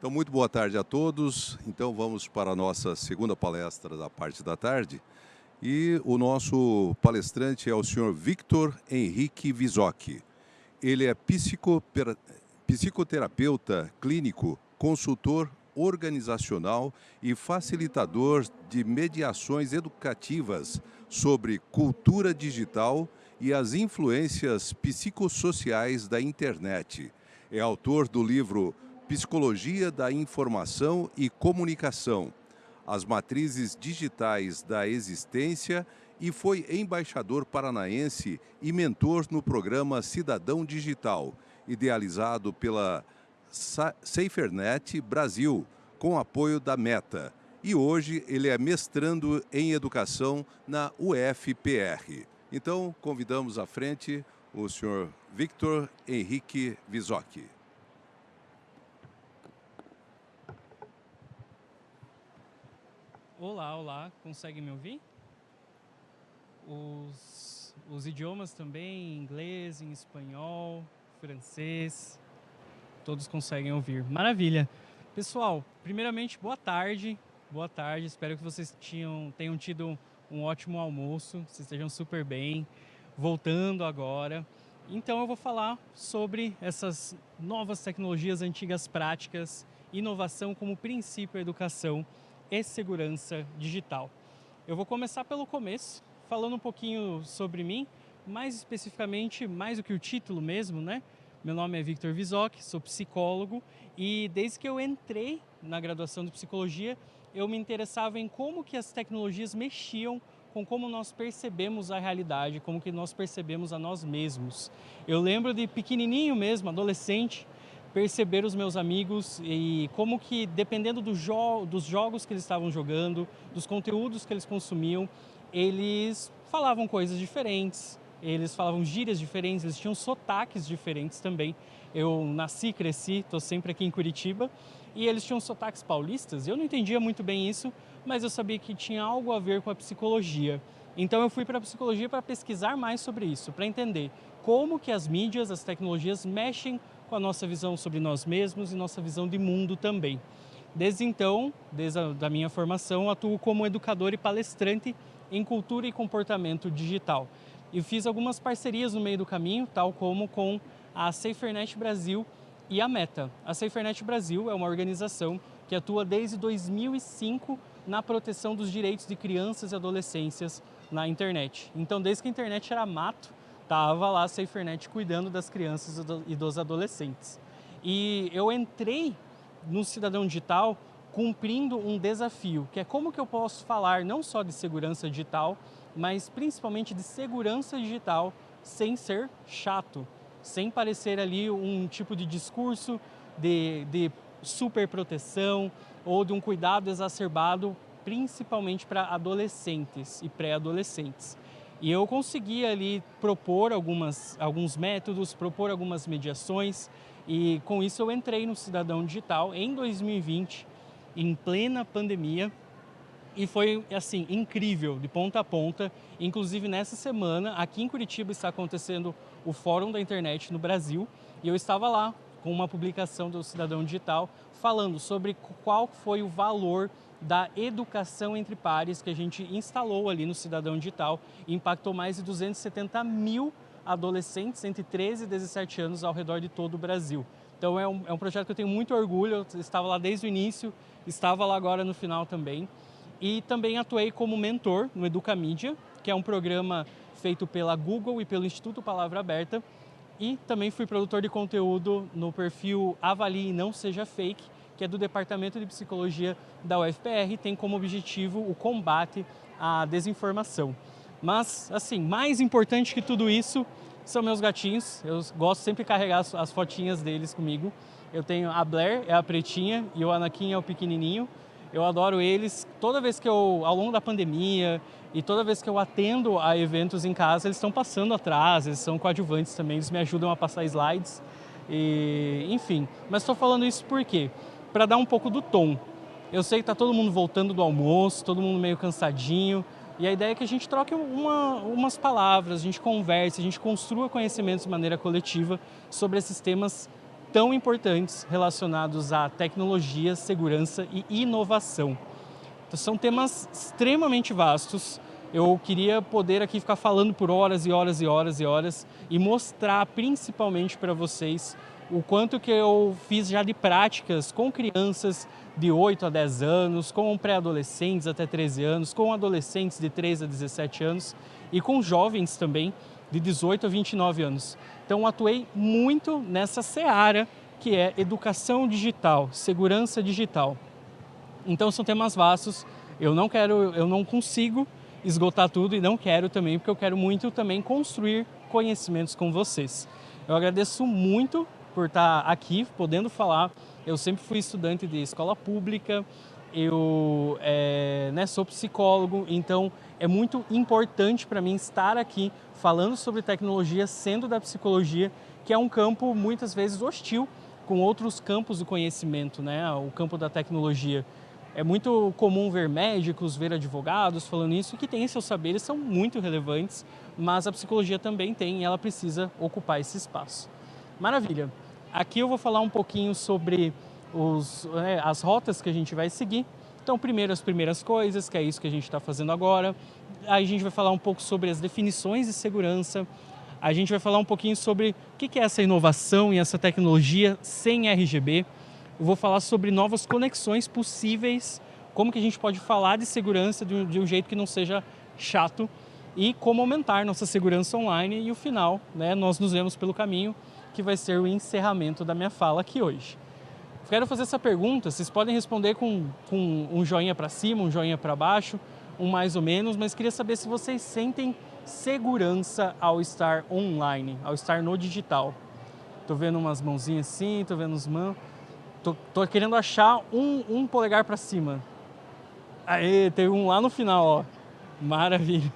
Então, muito boa tarde a todos. Então, vamos para a nossa segunda palestra da parte da tarde. E o nosso palestrante é o senhor Victor Henrique Vizocchi. Ele é psicoterapeuta clínico, consultor organizacional e facilitador de mediações educativas sobre cultura digital e as influências psicossociais da internet. É autor do livro Psicologia da Informação e Comunicação, as matrizes digitais da existência, e foi embaixador paranaense e mentor no programa Cidadão Digital, idealizado pela SaferNet Brasil, com apoio da Meta. E hoje ele é mestrando em educação na UFPR. Então, convidamos à frente o senhor Victor Henrique Vizocchi. Olá, olá, consegue me ouvir? Os idiomas também, em inglês, em espanhol, francês, todos conseguem ouvir. Maravilha! Pessoal, primeiramente, boa tarde, espero que vocês tenham tido um ótimo almoço, vocês estejam super bem, voltando agora. Então eu vou falar sobre essas novas tecnologias, antigas práticas, inovação como princípio da educação e segurança digital. Eu vou começar pelo começo, falando um pouquinho sobre mim, mais especificamente, mais do que o título mesmo, né? Meu nome é Victor Vizocchi, sou psicólogo e desde que eu entrei na graduação de psicologia, eu me interessava em como que as tecnologias mexiam com como nós percebemos a realidade, como que nós percebemos a nós mesmos. Eu lembro de pequenininho mesmo, adolescente, perceber os meus amigos e como que, dependendo dos jogos que eles estavam jogando, dos conteúdos que eles consumiam, eles falavam coisas diferentes, eles falavam gírias diferentes, eles tinham sotaques diferentes também. Eu nasci, cresci, estou sempre aqui em Curitiba, e eles tinham sotaques paulistas, eu não entendia muito bem isso, mas eu sabia que tinha algo a ver com a psicologia. Então eu fui para a psicologia para pesquisar mais sobre isso, para entender como que as mídias, as tecnologias mexem com a nossa visão sobre nós mesmos e nossa visão de mundo também. Desde então, desde a minha formação, atuo como educador e palestrante em cultura e comportamento digital. E fiz algumas parcerias no meio do caminho, tal como com a SaferNet Brasil e a Meta. A SaferNet Brasil é uma organização que atua desde 2005 na proteção dos direitos de crianças e adolescências na internet. Então, desde que a internet era mato, estava lá a SaferNet cuidando das crianças e dos adolescentes. E eu entrei no Cidadão Digital cumprindo um desafio, que é como que eu posso falar não só de segurança digital, mas principalmente de segurança digital sem ser chato, sem parecer ali um tipo de discurso de super proteção ou de um cuidado exacerbado, principalmente para adolescentes e pré-adolescentes. E eu consegui ali propor alguns métodos, propor algumas mediações, e com isso eu entrei no Cidadão Digital em 2020, em plena pandemia, e foi assim incrível, de ponta a ponta. Inclusive nessa semana, aqui em Curitiba está acontecendo o Fórum da Internet no Brasil, e eu estava lá com uma publicação do Cidadão Digital falando sobre qual foi o valor da educação entre pares que a gente instalou ali no Cidadão Digital e impactou mais de 270 mil adolescentes entre 13 e 17 anos ao redor de todo o Brasil. Então é um projeto que eu tenho muito orgulho, eu estava lá desde o início, estava lá agora no final também. E também atuei como mentor no Educamídia, que é um programa feito pela Google e pelo Instituto Palavra Aberta. E também fui produtor de conteúdo no perfil Avalie e Não Seja Fake, que é do Departamento de Psicologia da UFPR, tem como objetivo o combate à desinformação. Mas, assim, mais importante que tudo isso são meus gatinhos. Eu gosto sempre de carregar as fotinhas deles comigo. Eu tenho a Blair, é a pretinha, e o Anakin é o pequenininho. Eu adoro eles. Toda vez que ao longo da pandemia e toda vez que eu atendo a eventos em casa, eles estão passando atrás, eles são coadjuvantes também, eles me ajudam a passar slides. E, enfim, mas estou falando isso por quê? Para dar um pouco do tom. Eu sei que está todo mundo voltando do almoço, todo mundo meio cansadinho, e a ideia é que a gente troque umas palavras, a gente converse, a gente construa conhecimentos de maneira coletiva sobre esses temas tão importantes relacionados à tecnologia, segurança e inovação. Então, são temas extremamente vastos. Eu queria poder aqui ficar falando por horas e horas e horas e horas e mostrar principalmente para vocês o quanto que eu fiz já de práticas com crianças de 8 a 10 anos, com pré-adolescentes até 13 anos, com adolescentes de 13 a 17 anos e com jovens também de 18 a 29 anos. Então, atuei muito nessa seara que é educação digital, segurança digital. Então, são temas vastos. Eu não consigo esgotar tudo e não quero também, porque eu quero muito também construir conhecimentos com vocês. Eu agradeço muito por estar aqui, podendo falar. Eu sempre fui estudante de escola pública, eu sou psicólogo, então é muito importante para mim estar aqui falando sobre tecnologia, sendo da psicologia, que é um campo muitas vezes hostil com outros campos do conhecimento, né? O campo da tecnologia. É muito comum ver médicos, ver advogados falando isso, que têm seus saberes, são muito relevantes, mas a psicologia também tem e ela precisa ocupar esse espaço. Maravilha! Aqui eu vou falar um pouquinho sobre as rotas que a gente vai seguir. Então, primeiro as primeiras coisas, que é isso que a gente está fazendo agora. Aí a gente vai falar um pouco sobre as definições de segurança. A gente vai falar um pouquinho sobre o que é essa inovação e essa tecnologia sem RGB. Eu vou falar sobre novas conexões possíveis, como que a gente pode falar de segurança de um jeito que não seja chato e como aumentar nossa segurança online. E o final, né, nós nos vemos pelo caminho, que vai ser o encerramento da minha fala aqui hoje. Quero fazer essa pergunta, vocês podem responder com um joinha para cima, um joinha para baixo, um mais ou menos, mas queria saber se vocês sentem segurança ao estar online, ao estar no digital. Tô vendo umas mãozinhas assim, tô vendo uns mãos. Tô querendo achar um polegar para cima. Aê, teve um lá no final, ó. Maravilha.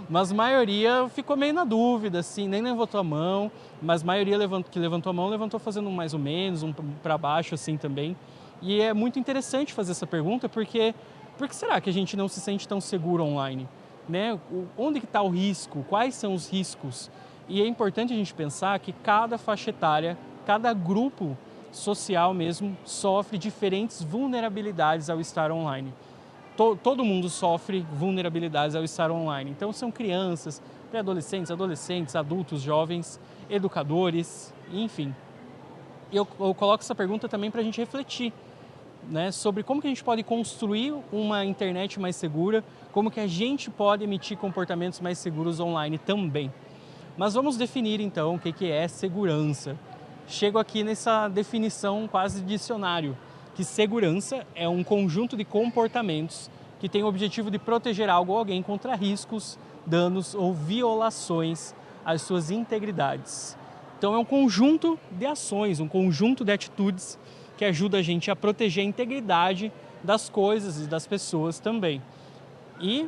Mas a maioria ficou meio na dúvida, assim, nem levantou a mão, mas a maioria que levantou a mão, levantou fazendo um mais ou menos, um para baixo, assim, também. E é muito interessante fazer essa pergunta, porque por que será que a gente não se sente tão seguro online? Né? Onde que está o risco? Quais são os riscos? E é importante a gente pensar que cada faixa etária, cada grupo social mesmo, sofre diferentes vulnerabilidades ao estar online. Todo mundo sofre vulnerabilidades ao estar online. Então são crianças, pré-adolescentes, adolescentes, adultos, jovens, educadores, enfim. Eu coloco essa pergunta também para a gente refletir, né, sobre como que a gente pode construir uma internet mais segura, como que a gente pode emitir comportamentos mais seguros online também. Mas vamos definir então o que é segurança. Chego aqui nessa definição quase de dicionário, que segurança é um conjunto de comportamentos que tem o objetivo de proteger algo ou alguém contra riscos, danos ou violações às suas integridades. Então é um conjunto de ações, um conjunto de atitudes que ajuda a gente a proteger a integridade das coisas e das pessoas também. E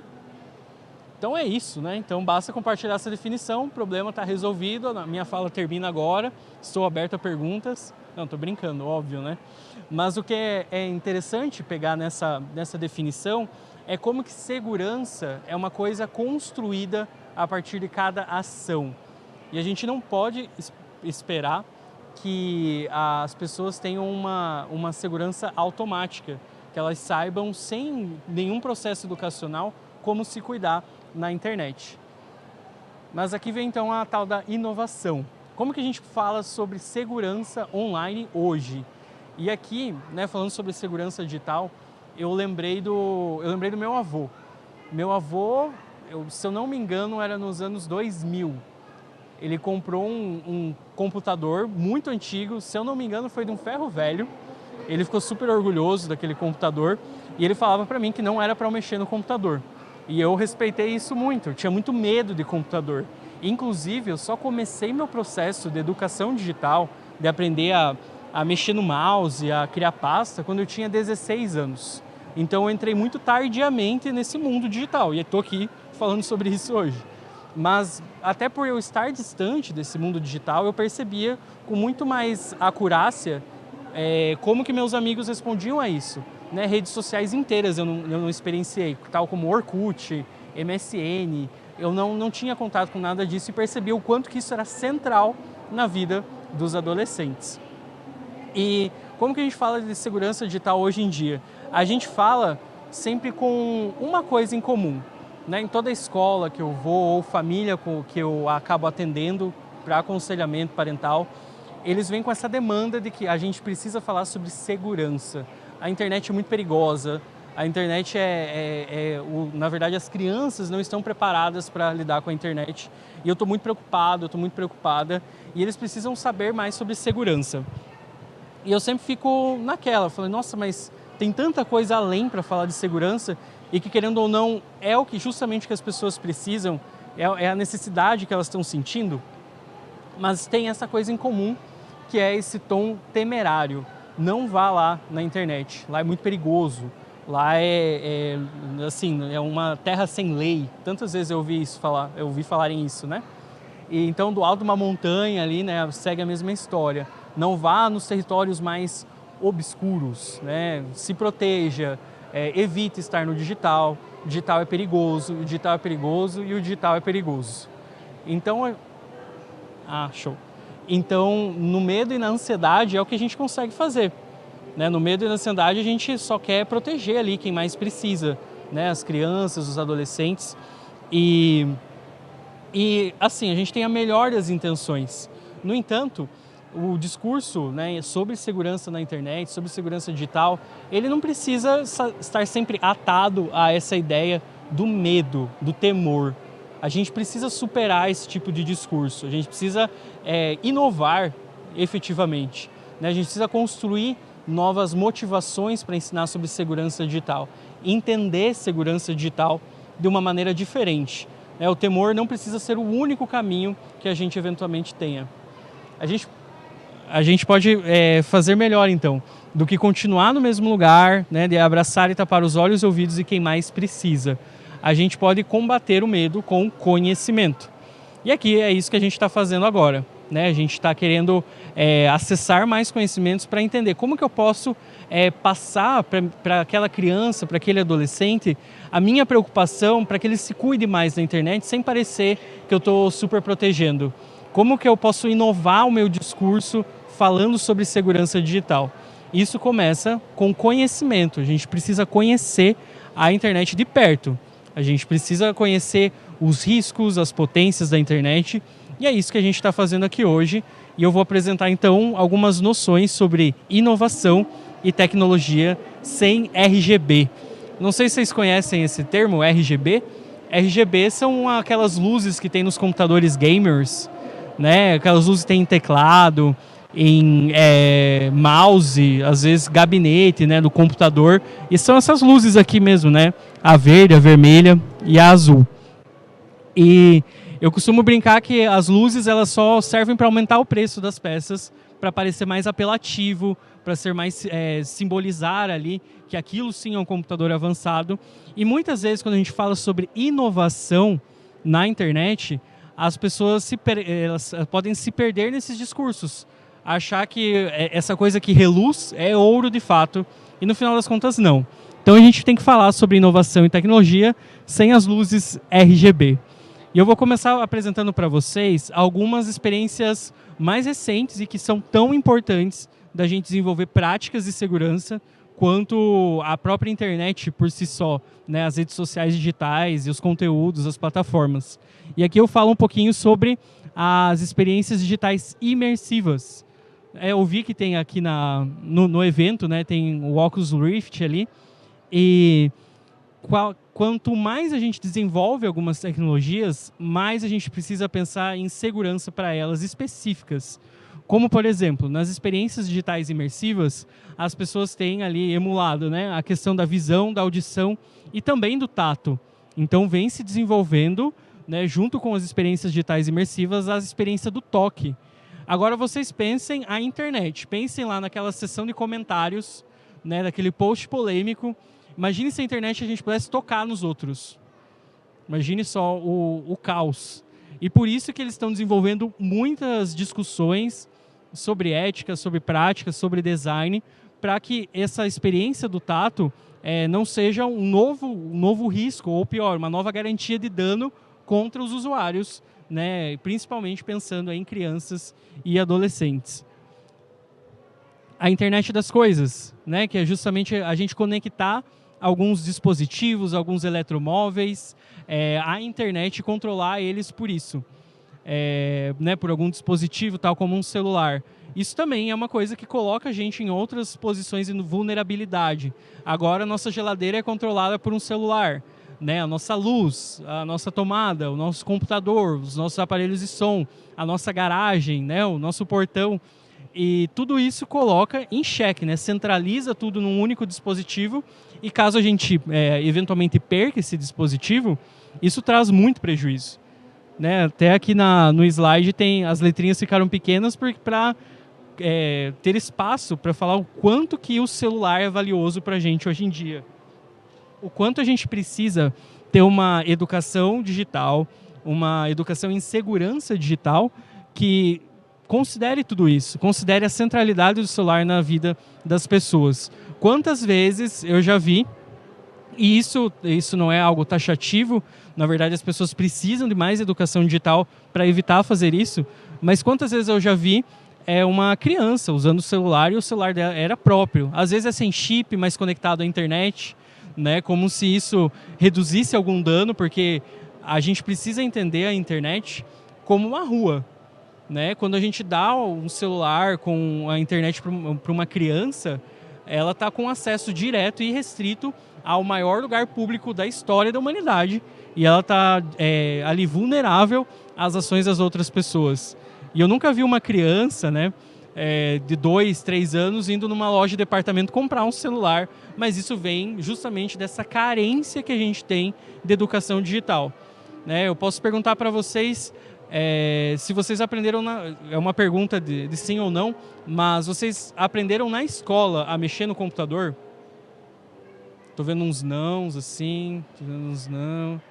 então é isso, né? Então basta compartilhar essa definição, o problema está resolvido, a minha fala termina agora, estou aberto a perguntas. Não, estou brincando, óbvio, né? Mas o que é interessante pegar nessa definição é como que segurança é uma coisa construída a partir de cada ação. E a gente não pode esperar que as pessoas tenham uma segurança automática, que elas saibam, sem nenhum processo educacional, como se cuidar na internet. Mas aqui vem então a tal da inovação. Como que a gente fala sobre segurança online hoje? E aqui, né, falando sobre segurança digital, eu lembrei do meu avô. Meu avô, se eu não me engano, era nos anos 2000. Ele comprou um computador muito antigo, se eu não me engano foi de um ferro velho. Ele ficou super orgulhoso daquele computador e ele falava para mim que não era para eu mexer no computador. E eu respeitei isso muito, eu tinha muito medo de computador. Inclusive, eu só comecei meu processo de educação digital, de aprender a mexer no mouse, a criar pasta, quando eu tinha 16 anos. Então eu entrei muito tardiamente nesse mundo digital e estou aqui falando sobre isso hoje. Mas até por eu estar distante desse mundo digital, eu percebia com muito mais acurácia como que meus amigos respondiam a isso. Né? Redes sociais inteiras eu não experienciei, tal como Orkut, MSN, eu não tinha contato com nada disso e percebi o quanto que isso era central na vida dos adolescentes. E como que a gente fala de segurança digital hoje em dia? A gente fala sempre com uma coisa em comum, né? Em toda escola que eu vou ou família que eu acabo atendendo para aconselhamento parental, eles vêm com essa demanda de que a gente precisa falar sobre segurança. A internet é muito perigosa, a internet na verdade, as crianças não estão preparadas para lidar com a internet. E eu estou muito preocupado, eu estou muito preocupada, e eles precisam saber mais sobre segurança. E eu sempre fico naquela, falando, nossa, mas tem tanta coisa além para falar de segurança e que, querendo ou não, é o que justamente que as pessoas precisam, é a necessidade que elas estão sentindo, mas tem essa coisa em comum, que é esse tom temerário. Não vá lá na internet, lá é muito perigoso, lá assim, é uma terra sem lei. Tantas vezes eu ouvi falarem isso, né? E então, do alto de uma montanha ali, né, segue a mesma história. Não vá nos territórios mais obscuros, né? Se proteja, evite estar no digital. O digital é perigoso, o digital é perigoso e o digital é perigoso. Então, show. Então, no medo e na ansiedade é o que a gente consegue fazer, né? No medo e na ansiedade a gente só quer proteger ali quem mais precisa, né? As crianças, os adolescentes. E assim, a gente tem a melhor das intenções. No entanto, o discurso, né, sobre segurança na internet, sobre segurança digital, ele não precisa estar sempre atado a essa ideia do medo, do temor. A gente precisa superar esse tipo de discurso, a gente precisa inovar efetivamente, né? A gente precisa construir novas motivações para ensinar sobre segurança digital, entender segurança digital de uma maneira diferente. O temor não precisa ser o único caminho que a gente eventualmente tenha. A gente pode fazer melhor, então, do que continuar no mesmo lugar, né, de abraçar e tapar os olhos e ouvidos de quem mais precisa. A gente pode combater o medo com conhecimento. E aqui é isso que a gente está fazendo agora, né? A gente está querendo acessar mais conhecimentos para entender como que eu posso passar para aquela criança, para aquele adolescente, a minha preocupação para que ele se cuide mais na internet sem parecer que eu estou super protegendo. Como que eu posso inovar o meu discurso falando sobre segurança digital? Isso começa com conhecimento. A gente precisa conhecer a internet de perto. A gente precisa conhecer os riscos, as potências da internet. E é isso que a gente está fazendo aqui hoje. E eu vou apresentar, então, algumas noções sobre inovação e tecnologia sem RGB. Não sei se vocês conhecem esse termo, RGB. RGB são aquelas luzes que tem nos computadores gamers, né? Aquelas luzes que tem em teclado, em mouse, às vezes gabinete, né, do computador. E são essas luzes aqui mesmo, né? A verde, a vermelha e a azul. E eu costumo brincar que as luzes elas só servem para aumentar o preço das peças, para parecer mais apelativo, para ser mais simbolizar ali que aquilo sim é um computador avançado. E muitas vezes quando a gente fala sobre inovação na internet, as pessoas elas podem se perder nesses discursos, achar que essa coisa que reluz é ouro de fato, e no final das contas não. Então a gente tem que falar sobre inovação e tecnologia sem as luzes RGB. E eu vou começar apresentando para vocês algumas experiências mais recentes e que são tão importantes da gente desenvolver práticas de segurança quanto a própria internet por si só, né? As redes sociais digitais e os conteúdos, as plataformas. E aqui eu falo um pouquinho sobre as experiências digitais imersivas. Eu vi que tem aqui no evento, né, tem o Oculus Rift ali, e quanto mais a gente desenvolve algumas tecnologias, mais a gente precisa pensar em segurança para elas específicas. Como, por exemplo, nas experiências digitais imersivas, as pessoas têm ali emulado, né, a questão da visão, da audição e também do tato. Então, vem se desenvolvendo, né, junto com as experiências digitais imersivas, a experiência do toque. Agora, vocês pensem a internet. Pensem lá naquela seção de comentários, né, daquele post polêmico. Imagine se a internet a gente pudesse tocar nos outros. Imagine só o caos. E por isso que eles estão desenvolvendo muitas discussões sobre ética, sobre prática, sobre design, para que essa experiência do tato não seja um novo risco, ou pior, uma nova garantia de dano contra os usuários, né? Principalmente pensando em crianças e adolescentes. a internet das coisas, né? Que é justamente a gente conectar alguns dispositivos, alguns eletromóveis, à internet e controlar eles por isso. Né, por algum dispositivo, tal como um celular. Isso também é uma coisa que coloca a gente em outras posições de vulnerabilidade. Agora, a nossa geladeira é controlada por um celular, né? A nossa luz, a nossa tomada, o nosso computador, os nossos aparelhos de som, a nossa garagem, né? O nosso portão. E tudo isso coloca em xeque, né? Centraliza tudo num único dispositivo e caso a gente eventualmente perca esse dispositivo, isso traz muito prejuízo. Né? Até aqui no slide as letrinhas ficaram pequenas para ter espaço para falar o quanto que o celular é valioso para a gente hoje em dia. O quanto a gente precisa ter uma educação digital, uma educação em segurança digital que considere tudo isso, considere a centralidade do celular na vida das pessoas. Quantas vezes eu já vi, e isso não é algo taxativo, na verdade as pessoas precisam de mais educação digital para evitar fazer isso, mas quantas vezes eu já vi uma criança usando o celular e o celular dela era próprio. Às vezes é sem chip, mas conectado à internet, né? Como se isso reduzisse algum dano, porque a gente precisa entender a internet como uma rua. Né? Quando a gente dá um celular com a internet para uma criança, ela está com acesso direto e restrito ao maior lugar público da história da humanidade e ela está ali vulnerável às ações das outras pessoas. E eu nunca vi uma criança, né, de 2, 3 anos indo numa loja de departamento comprar um celular, mas isso vem justamente dessa carência que a gente tem de educação digital. Né? Eu posso perguntar para vocês se vocês aprenderam, é uma pergunta de sim ou não, mas vocês aprenderam na escola a mexer no computador? Tô vendo uns nãos assim, tô vendo uns não.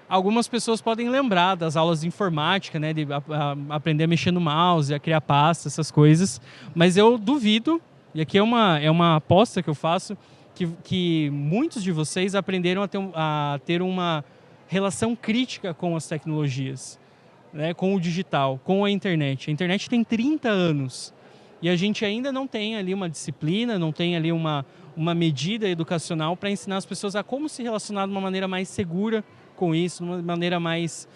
Algumas pessoas podem lembrar das aulas de informática, né, de aprender a mexer no mouse, a criar pastas, essas coisas, mas eu duvido, e aqui é uma aposta que eu faço, que muitos de vocês aprenderam a ter uma relação crítica com as tecnologias. Né, com o digital, com a internet. A internet tem 30 anos e a gente ainda não tem ali uma disciplina, não tem ali uma medida educacional para ensinar as pessoas a como se relacionar de uma maneira mais segura com isso, de uma maneira mais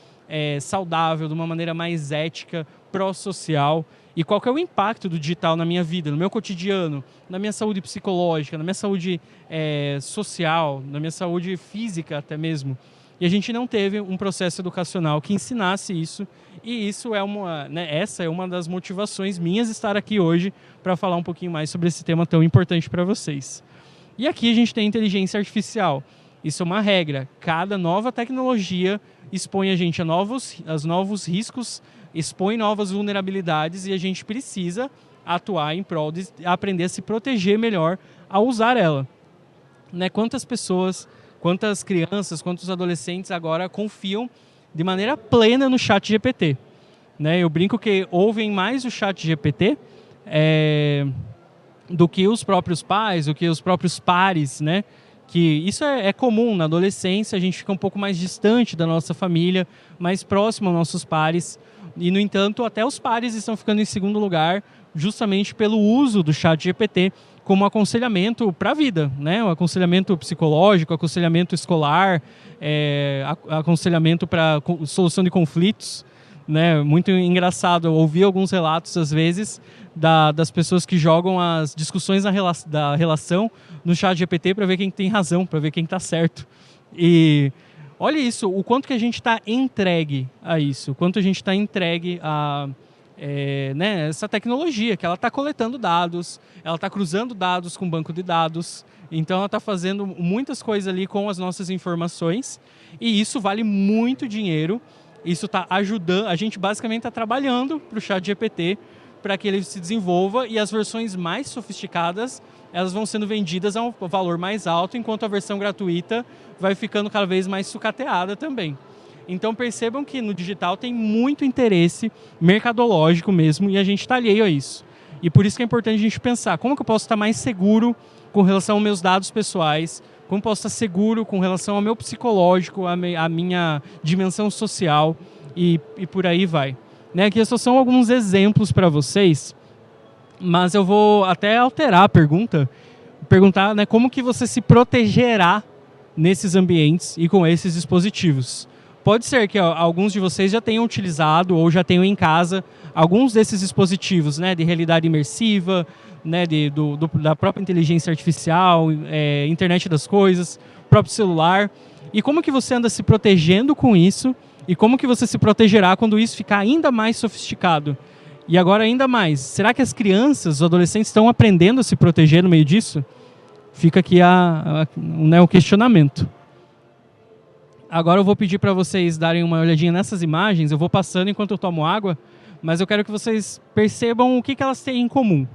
saudável, de uma maneira mais ética, pró-social. E qual que é o impacto do digital na minha vida, no meu cotidiano, na minha saúde psicológica, na minha saúde social, na minha saúde física até mesmo. E a gente não teve um processo educacional que ensinasse isso, e isso essa é uma das motivações minhas de estar aqui hoje para falar um pouquinho mais sobre esse tema tão importante para vocês. E aqui a gente tem inteligência artificial. Isso é uma regra. Cada nova tecnologia expõe a gente a novos riscos, expõe novas vulnerabilidades e a gente precisa atuar em prol de aprender a se proteger melhor ao usar ela. Né? Quantas crianças, quantos adolescentes agora confiam de maneira plena no ChatGPT. Né? Eu brinco que ouvem mais o ChatGPT do que os próprios pais, do que os próprios pares, né? Que isso é comum na adolescência, a gente fica um pouco mais distante da nossa família, mais próximo aos nossos pares. E, no entanto, até os pares estão ficando em segundo lugar justamente pelo uso do ChatGPT como aconselhamento para a vida, né? O aconselhamento psicológico, aconselhamento escolar, aconselhamento para solução de conflitos. Né? Muito engraçado, eu ouvi alguns relatos, às vezes, das pessoas que jogam as discussões da relação no ChatGPT para ver quem tem razão, para ver quem está certo. E olha isso, o quanto que a gente está entregue a isso, o quanto a gente está entregue a né, essa tecnologia, que ela está coletando dados, ela está cruzando dados com banco de dados, então ela está fazendo muitas coisas ali com as nossas informações, e isso vale muito dinheiro. Isso está ajudando, a gente basicamente está trabalhando para o ChatGPT para que ele se desenvolva e as versões mais sofisticadas elas vão sendo vendidas a um valor mais alto, enquanto a versão gratuita vai ficando cada vez mais sucateada também. Então percebam que no digital tem muito interesse mercadológico mesmo e a gente está alheio a isso. E por isso que é importante a gente pensar como que eu posso estar mais seguro com relação aos meus dados pessoais, como posso estar seguro com relação ao meu psicológico, à minha dimensão social e por aí vai. Né? Aqui só são alguns exemplos para vocês mas eu vou até alterar a pergunta, perguntar, né, como que você se protegerá nesses ambientes e com esses dispositivos. Pode ser que alguns de vocês já tenham utilizado ou já tenham em casa alguns desses dispositivos, né, de realidade imersiva, né, da própria inteligência artificial, internet das coisas, próprio celular. E como que você anda se protegendo com isso e como que você se protegerá quando isso ficar ainda mais sofisticado? E agora ainda mais, será que as crianças, os adolescentes estão aprendendo a se proteger no meio disso? Fica aqui né, o questionamento. Agora eu vou pedir para vocês darem uma olhadinha nessas imagens. Eu vou passando enquanto eu tomo água, mas eu quero que vocês percebam o que elas têm em comum.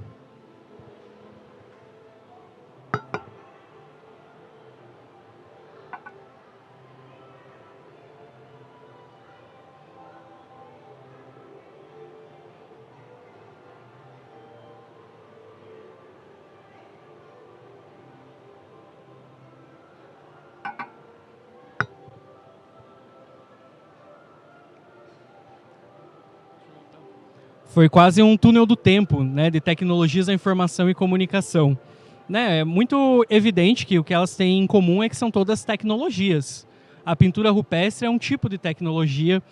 Foi quase um túnel do tempo, né, de tecnologias da informação e comunicação. Né, é muito evidente que o que elas têm em comum é que são todas tecnologias. A pintura rupestre é um tipo de tecnologia,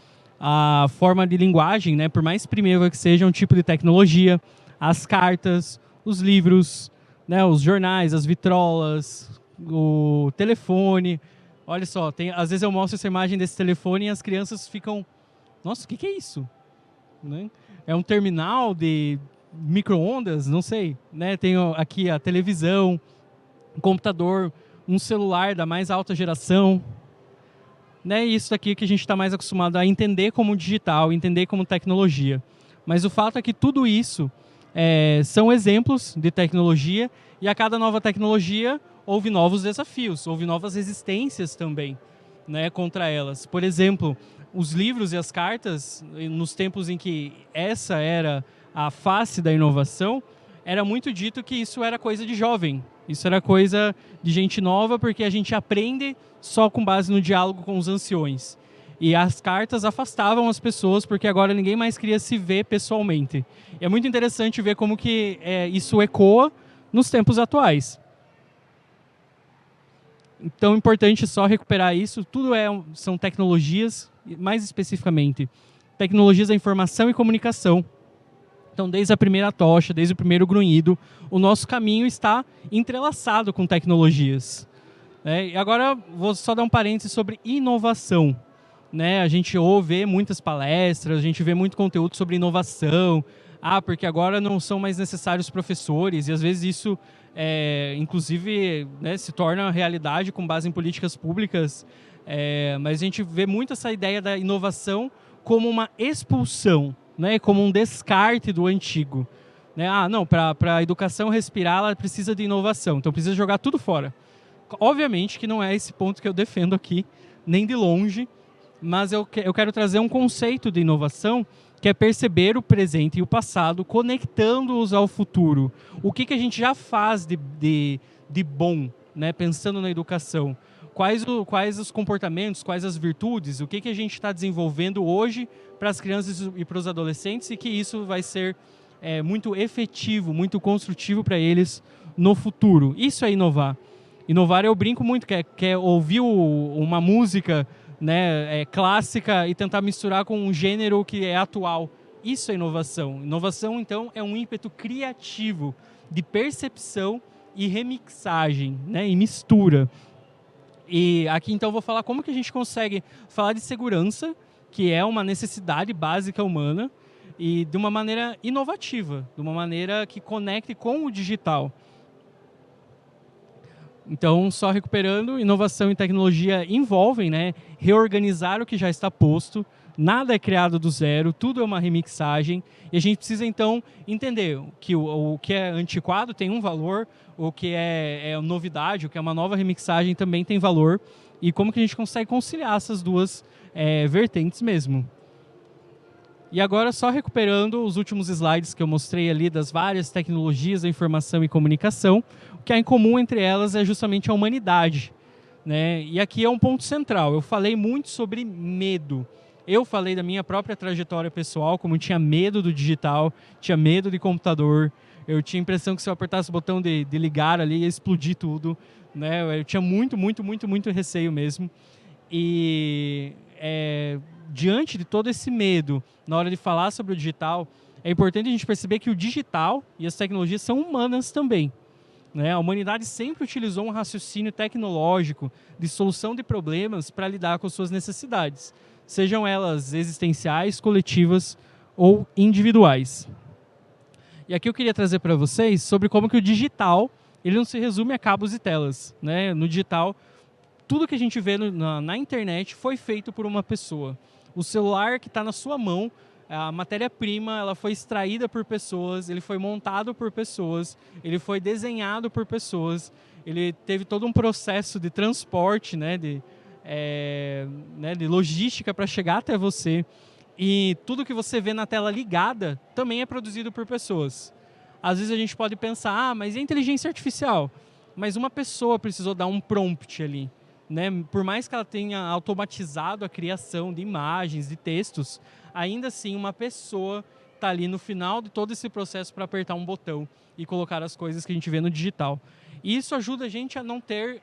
a forma de linguagem, né, por mais primitiva que seja, é um tipo de tecnologia. As cartas, os livros, né, os jornais, as vitrolas, o telefone. Olha só, às vezes eu mostro essa imagem desse telefone e as crianças ficam... Nossa, o que é isso? Né? É um terminal de micro-ondas, não sei, né? Tem aqui a televisão, um computador, um celular da mais alta geração, né? E isso daqui que a gente está mais acostumado a entender como digital, entender como tecnologia. Mas o fato é que tudo isso são exemplos de tecnologia e a cada nova tecnologia houve novos desafios, houve novas resistências também, né, contra elas. Por exemplo, os livros e as cartas, nos tempos em que essa era a face da inovação, era muito dito que isso era coisa de jovem, isso era coisa de gente nova, porque a gente aprende só com base no diálogo com os anciões. E as cartas afastavam as pessoas, porque agora ninguém mais queria se ver pessoalmente. E é muito interessante ver como que isso ecoa nos tempos atuais. Então é importante só recuperar isso. Tudo são tecnologias, mais especificamente, tecnologias da informação e comunicação. Então, desde a primeira tocha, desde o primeiro grunhido, o nosso caminho está entrelaçado com tecnologias. E agora, vou só dar um parênteses sobre inovação. A gente vê muitas palestras, a gente vê muito conteúdo sobre inovação. Porque agora não são mais necessários professores, e às vezes isso, inclusive, né, se torna realidade com base em políticas públicas. Mas a gente vê muito essa ideia da inovação como uma expulsão, né, como um descarte do antigo. Não, para a educação respirar, ela precisa de inovação, então precisa jogar tudo fora. Obviamente que não é esse ponto que eu defendo aqui, nem de longe, mas eu quero trazer um conceito de inovação que é perceber o presente e o passado, conectando-os ao futuro. O que a gente já faz de bom, né, pensando na educação? Quais os comportamentos, quais as virtudes, o que a gente está desenvolvendo hoje para as crianças e para os adolescentes, e que isso vai ser muito efetivo, muito construtivo para eles no futuro. Isso é inovar. Inovar, eu brinco muito, que é ouvir uma música, né, clássica e tentar misturar com um gênero que é atual. Isso é inovação. Inovação, então, é um ímpeto criativo de percepção e remixagem, né, e mistura. E aqui, então, eu vou falar como que a gente consegue falar de segurança, que é uma necessidade básica humana, e de uma maneira inovativa, de uma maneira que conecte com o digital. Então, só recuperando, inovação e tecnologia envolvem, né, reorganizar o que já está posto, nada é criado do zero, tudo é uma remixagem, e a gente precisa, então, entender que o que é antiquado tem um valor, o que é novidade, o que é uma nova remixagem também tem valor, e como que a gente consegue conciliar essas duas vertentes mesmo. E agora, só recuperando os últimos slides que eu mostrei ali das várias tecnologias da informação e comunicação, o que há em comum entre elas é justamente a humanidade, né? E aqui é um ponto central. Eu falei muito sobre medo. Eu falei da minha própria trajetória pessoal, como eu tinha medo do digital, tinha medo de computador, Eu tinha a impressão que se eu apertasse o botão de ligar ali, ia explodir tudo, né? Eu tinha muito receio mesmo. E diante de todo esse medo, na hora de falar sobre o digital, é importante a gente perceber que o digital e as tecnologias são humanas também, né? A humanidade sempre utilizou um raciocínio tecnológico de solução de problemas para lidar com suas necessidades, sejam elas existenciais, coletivas ou individuais. E aqui eu queria trazer para vocês sobre como que o digital ele não se resume a cabos e telas, né? No digital, tudo que a gente vê na internet foi feito por uma pessoa. O celular que está na sua mão, a matéria-prima, ela foi extraída por pessoas, ele foi montado por pessoas, ele foi desenhado por pessoas, ele teve todo um processo de transporte, né, de logística para chegar até você. E tudo que você vê na tela ligada também é produzido por pessoas. Às vezes a gente pode pensar, mas e a inteligência artificial? Mas uma pessoa precisou dar um prompt ali, né? Por mais que ela tenha automatizado a criação de imagens, de textos, ainda assim uma pessoa está ali no final de todo esse processo para apertar um botão e colocar as coisas que a gente vê no digital. E isso ajuda a gente a não ter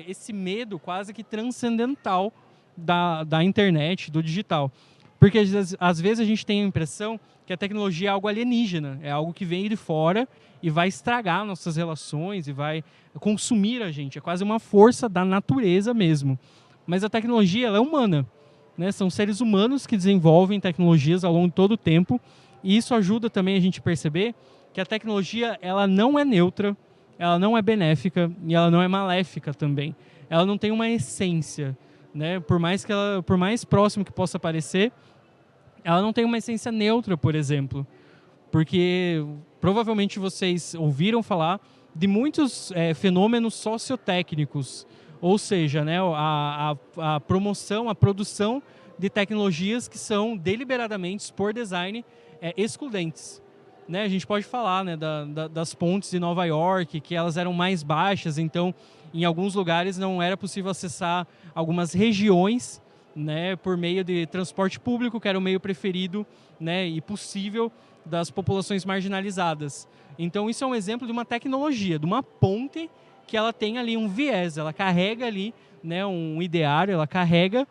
esse medo quase que transcendental da internet, do digital. Porque às vezes a gente tem a impressão que a tecnologia é algo alienígena, é algo que vem de fora e vai estragar nossas relações e vai consumir a gente. É quase uma força da natureza mesmo. Mas a tecnologia ela é humana, né? São seres humanos que desenvolvem tecnologias ao longo de todo o tempo. E isso ajuda também a gente a perceber que a tecnologia ela não é neutra, ela não é benéfica e ela não é maléfica também. Ela não tem uma essência, né? Por mais próximo que possa parecer, ela não tem uma essência neutra, por exemplo. Porque provavelmente vocês ouviram falar de muitos fenômenos sociotécnicos, ou seja, né, a promoção, a produção de tecnologias que são deliberadamente, por design, excludentes. Né? A gente pode falar, né, das pontes de Nova York, que elas eram mais baixas, então em alguns lugares não era possível acessar algumas regiões, né, por meio de transporte público, que era o meio preferido, né, e possível das populações marginalizadas. Então isso é um exemplo de uma tecnologia, de uma ponte que ela tem ali um viés, ela carrega ali, né, um ideário, ela carrega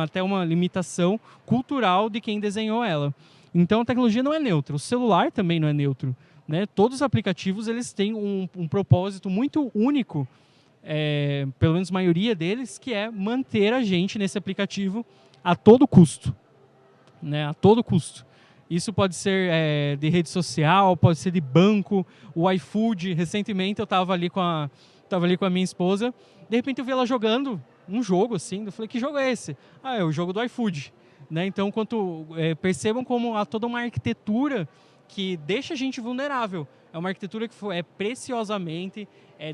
até uma limitação cultural de quem desenhou ela. Então a tecnologia não é neutra, o celular também não é neutro, né? Todos os aplicativos eles têm um propósito muito único, pelo menos a maioria deles, que é manter a gente nesse aplicativo a todo custo, né? A todo custo. Isso pode ser de rede social, pode ser de banco, o iFood. Recentemente eu estava ali com a minha esposa, de repente eu vi ela jogando um jogo assim, eu falei, que jogo é esse? Ah, é o jogo do iFood. Né? Então, percebam como há toda uma arquitetura que deixa a gente vulnerável. É uma arquitetura que é preciosamente,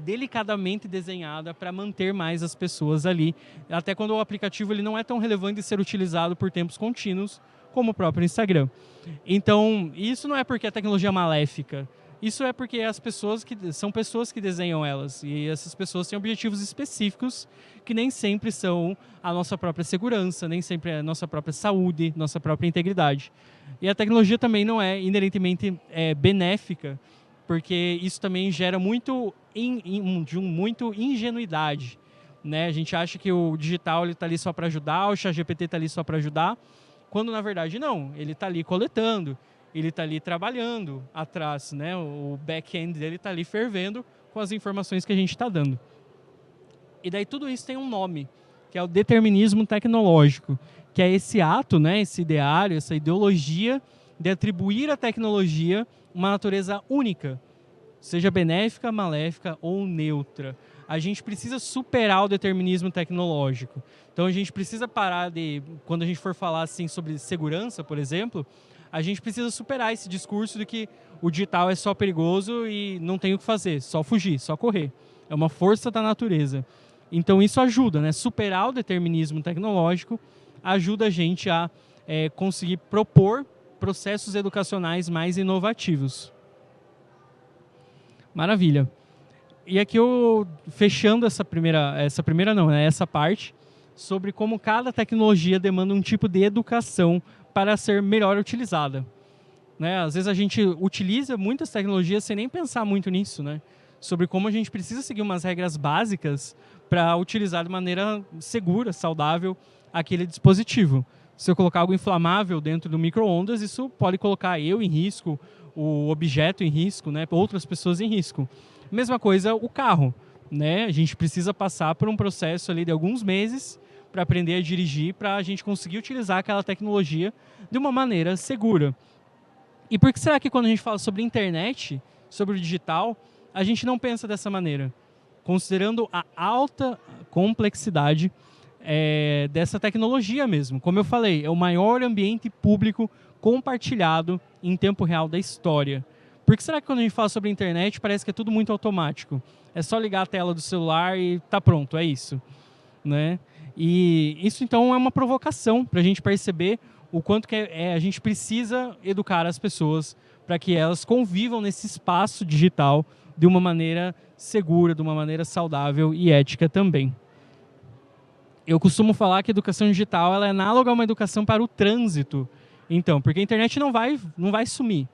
delicadamente desenhada para manter mais as pessoas ali, até quando o aplicativo ele não é tão relevante de ser utilizado por tempos contínuos, como o próprio Instagram. Então, isso não é porque a tecnologia é maléfica, isso é porque são pessoas que desenham elas, e essas pessoas têm objetivos específicos que nem sempre são a nossa própria segurança, nem sempre é a nossa própria saúde, nossa própria integridade. E a tecnologia também não é inerentemente benéfica, porque isso também gera muito ingenuidade. Né? A gente acha que o digital está ali só para ajudar, o ChatGPT está ali só para ajudar, quando na verdade não, ele está ali coletando, ele está ali trabalhando atrás, né? O back-end dele está ali fervendo com as informações que a gente está dando. E daí tudo isso tem um nome, que é o determinismo tecnológico, que é esse ato, né, esse ideário, essa ideologia de atribuir à tecnologia uma natureza única, seja benéfica, maléfica ou neutra. A gente precisa superar o determinismo tecnológico. Então a gente precisa parar quando a gente for falar assim sobre segurança, por exemplo, a gente precisa superar esse discurso de que o digital é só perigoso e não tem o que fazer, só fugir, só correr. É uma força da natureza. Então isso ajuda, né? Superar o determinismo tecnológico ajuda a gente a conseguir propor processos educacionais mais inovativos. Maravilha. E aqui eu fechando essa parte sobre como cada tecnologia demanda um tipo de educação para ser melhor utilizada. né? Às vezes a gente utiliza muitas tecnologias sem nem pensar muito nisso, né? Sobre como a gente precisa seguir umas regras básicas para utilizar de maneira segura, saudável, aquele dispositivo. Se eu colocar algo inflamável dentro do micro-ondas, isso pode colocar eu em risco, o objeto em risco, né? Outras pessoas em risco. Mesma coisa o carro, né? A gente precisa passar por um processo ali de alguns meses para aprender a dirigir, para a gente conseguir utilizar aquela tecnologia de uma maneira segura. E por que será que quando a gente fala sobre internet, sobre o digital, a gente não pensa dessa maneira? Considerando a alta complexidade dessa tecnologia mesmo. Como eu falei, é o maior ambiente público compartilhado em tempo real da história. Por que será que quando a gente fala sobre internet parece que é tudo muito automático? É só ligar a tela do celular e tá pronto, é isso, né? E isso então é uma provocação para a gente perceber o quanto que a gente precisa educar as pessoas para que elas convivam nesse espaço digital de uma maneira segura, de uma maneira saudável e ética também. Eu costumo falar que a educação digital ela é análoga a uma educação para o trânsito. Então, porque a internet não vai sumir.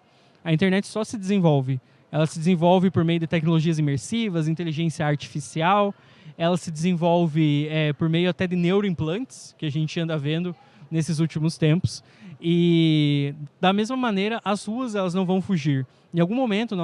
A internet só se desenvolve. Ela se desenvolve por meio de tecnologias imersivas, inteligência artificial. Ela se desenvolve por meio até de neuroimplantes, que a gente anda vendo nesses últimos tempos. E, da mesma maneira, as ruas elas não vão fugir. Em algum momento,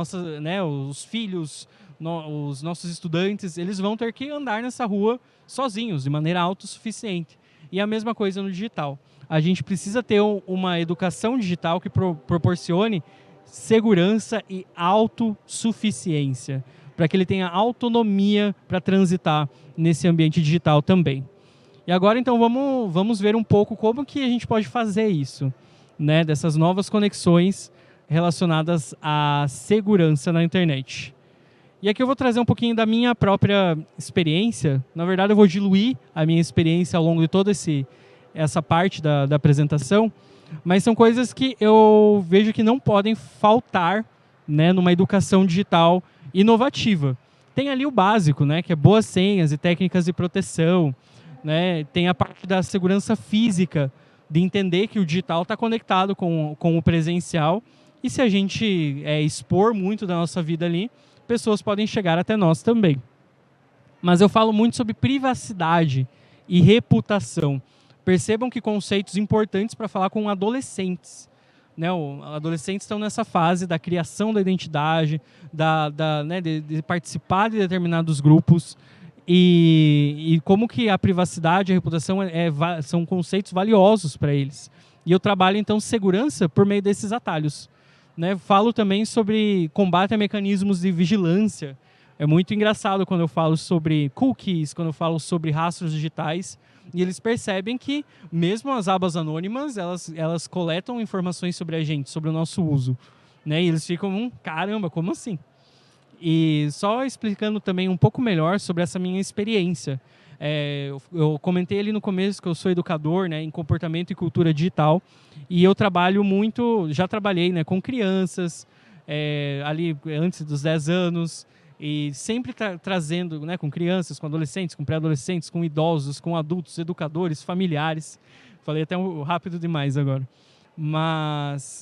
os filhos, os nossos estudantes, eles vão ter que andar nessa rua sozinhos, de maneira autossuficiente. E a mesma coisa no digital. A gente precisa ter uma educação digital que proporcione segurança e autossuficiência, para que ele tenha autonomia para transitar nesse ambiente digital também. E agora, então, vamos ver um pouco como que a gente pode fazer isso, né, dessas novas conexões relacionadas à segurança na internet. E aqui eu vou trazer um pouquinho da minha própria experiência. Na verdade, eu vou diluir a minha experiência ao longo de toda essa parte da apresentação, mas são coisas que eu vejo que não podem faltar, né, numa educação digital inovativa. Tem ali o básico, né, que é boas senhas e técnicas de proteção, né? Tem a parte da segurança física, de entender que o digital está conectado com o presencial, e se a gente expor muito da nossa vida ali, pessoas podem chegar até nós também. Mas eu falo muito sobre privacidade e reputação. Percebam que conceitos importantes para falar com adolescentes. Né, adolescentes estão nessa fase da criação da identidade, de participar de determinados grupos, e como que a privacidade e a reputação são conceitos valiosos para eles. E eu trabalho, então, segurança por meio desses atalhos. Né? Falo também sobre combate a mecanismos de vigilância. É muito engraçado quando eu falo sobre cookies, quando eu falo sobre rastros digitais, e eles percebem que mesmo as abas anônimas, elas coletam informações sobre a gente, sobre o nosso uso. Né? E eles ficam, caramba, como assim? E só explicando também um pouco melhor sobre essa minha experiência. Eu comentei ali no começo que eu sou educador, né, em comportamento e cultura digital, e eu trabalho muito, já trabalhei, né, com crianças, ali antes dos 10 anos, e sempre trazendo, né, com crianças, com adolescentes, com pré-adolescentes, com idosos, com adultos, educadores, familiares. Falei até rápido demais agora.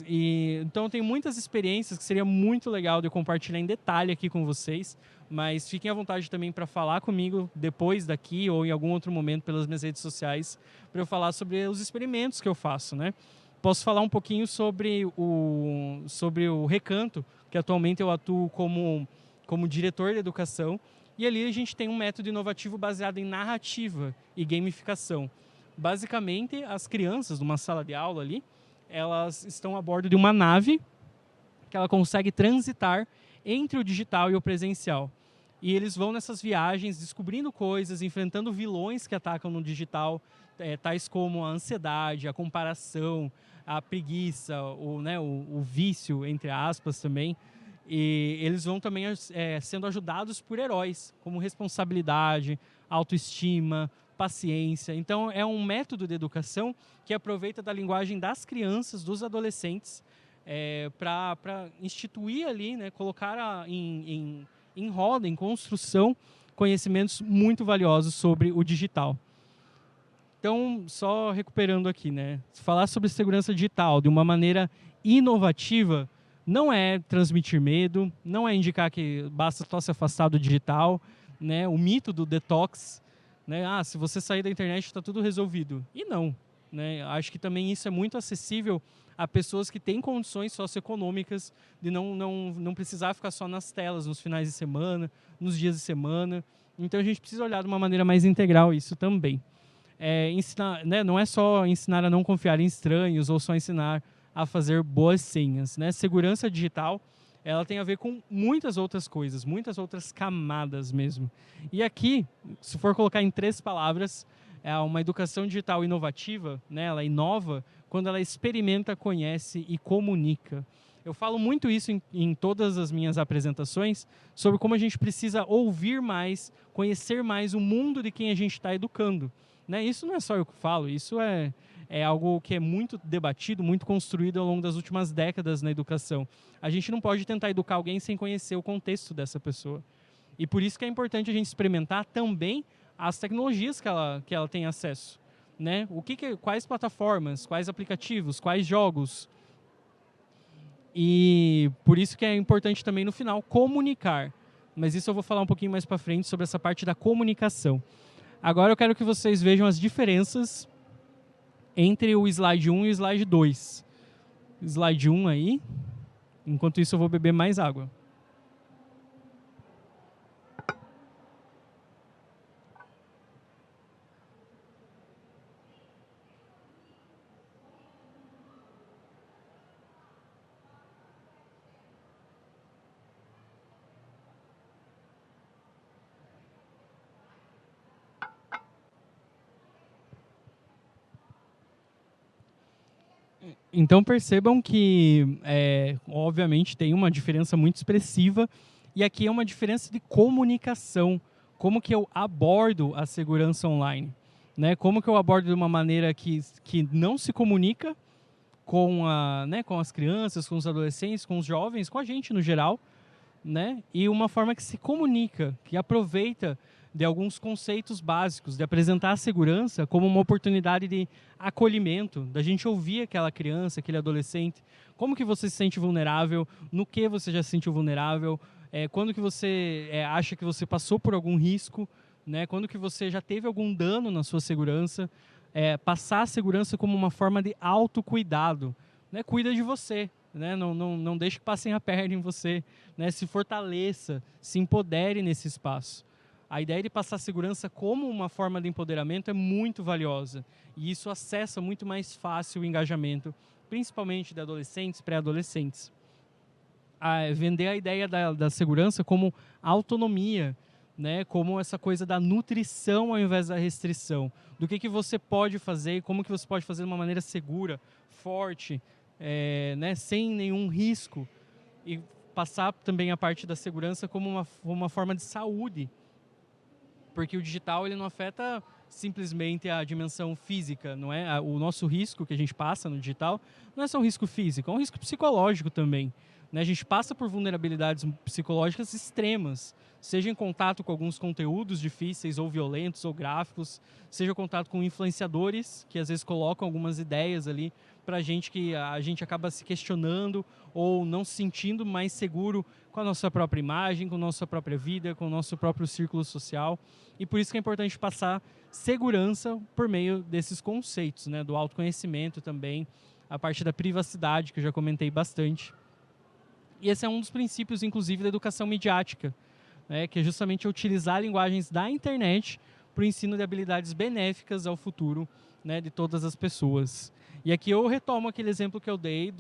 Então tem muitas experiências que seria muito legal de eu compartilhar em detalhe aqui com vocês, mas fiquem à vontade também para falar comigo depois daqui ou em algum outro momento pelas minhas redes sociais para eu falar sobre os experimentos que eu faço, né? Posso falar um pouquinho sobre o Recanto, que atualmente eu atuo como diretor de educação, e ali a gente tem um método inovativo baseado em narrativa e gamificação. Basicamente, as crianças numa sala de aula ali, elas estão a bordo de uma nave que ela consegue transitar entre o digital e o presencial. E eles vão nessas viagens descobrindo coisas, enfrentando vilões que atacam no digital, tais como a ansiedade, a comparação, a preguiça, o vício, entre aspas, também. E eles vão também sendo ajudados por heróis, como responsabilidade, autoestima, paciência. Então, é um método de educação que aproveita da linguagem das crianças, dos adolescentes, para instituir ali, né, colocar em roda, em construção, conhecimentos muito valiosos sobre o digital. Então, só recuperando aqui, né, falar sobre segurança digital de uma maneira inovativa não é transmitir medo, não é indicar que basta só se afastar do digital, né? O mito do detox, né? Ah, se você sair da internet está tudo resolvido. E não, né? Acho que também isso é muito acessível a pessoas que têm condições socioeconômicas de não precisar ficar só nas telas, nos finais de semana, nos dias de semana. Então a gente precisa olhar de uma maneira mais integral isso também. Ensinar, né? Não é só ensinar a não confiar em estranhos ou só ensinar a fazer boas senhas, né? Segurança digital, ela tem a ver com muitas outras coisas, muitas outras camadas mesmo. E aqui, se for colocar em 3 palavras, é uma educação digital inovativa, né? Ela inova quando ela experimenta, conhece e comunica. Eu falo muito isso em todas as minhas apresentações, sobre como a gente precisa ouvir mais, conhecer mais o mundo de quem a gente está educando. Né? Isso não é só eu que falo, isso é algo que é muito debatido, muito construído ao longo das últimas décadas na educação. A gente não pode tentar educar alguém sem conhecer o contexto dessa pessoa. E por isso que é importante a gente experimentar também as tecnologias que ela tem acesso. Né? Quais plataformas, quais aplicativos, quais jogos. E por isso que é importante também no final comunicar. Mas isso eu vou falar um pouquinho mais para frente sobre essa parte da comunicação. Agora eu quero que vocês vejam as diferenças entre o slide 1 e o slide 2. Slide 1 aí. Enquanto isso eu vou beber mais água. Então percebam que, obviamente, tem uma diferença muito expressiva e aqui é uma diferença de comunicação. Como que eu abordo a segurança online? Né? Como que eu abordo de uma maneira que não se comunica com as crianças, com os adolescentes, com os jovens, com a gente no geral, né? E uma forma que se comunica, que aproveita de alguns conceitos básicos, de apresentar a segurança como uma oportunidade de acolhimento, da gente ouvir aquela criança, aquele adolescente, como que você se sente vulnerável, no que você já se sentiu vulnerável, quando que você acha que você passou por algum risco, né? Quando que você já teve algum dano na sua segurança, passar a segurança como uma forma de autocuidado, né? Cuida de você, né? Não deixe que passem a perna em você, né? Se fortaleça, se empodere nesse espaço. A ideia de passar a segurança como uma forma de empoderamento é muito valiosa. E isso acessa muito mais fácil o engajamento, principalmente de adolescentes, pré-adolescentes. Vender a ideia da segurança como autonomia, né? Como essa coisa da nutrição ao invés da restrição. Do que você pode fazer e como que você pode fazer de uma maneira segura, forte, né? Sem nenhum risco. E passar também a parte da segurança como uma forma de saúde. Porque o digital ele não afeta simplesmente a dimensão física, não é? O nosso risco que a gente passa no digital não é só um risco físico, é um risco psicológico também. Né? A gente passa por vulnerabilidades psicológicas extremas, seja em contato com alguns conteúdos difíceis ou violentos ou gráficos, seja em contato com influenciadores que às vezes colocam algumas ideias ali para a gente que a gente acaba se questionando ou não se sentindo mais seguro com a nossa própria imagem, com a nossa própria vida, com o nosso próprio círculo social. E por isso que é importante passar segurança por meio desses conceitos, né? Do autoconhecimento também, a parte da privacidade, que eu já comentei bastante. E esse é um dos princípios, inclusive, da educação midiática, né? Que é justamente utilizar linguagens da internet para o ensino de habilidades benéficas ao futuro, né, de todas as pessoas. E aqui eu retomo aquele exemplo que eu dei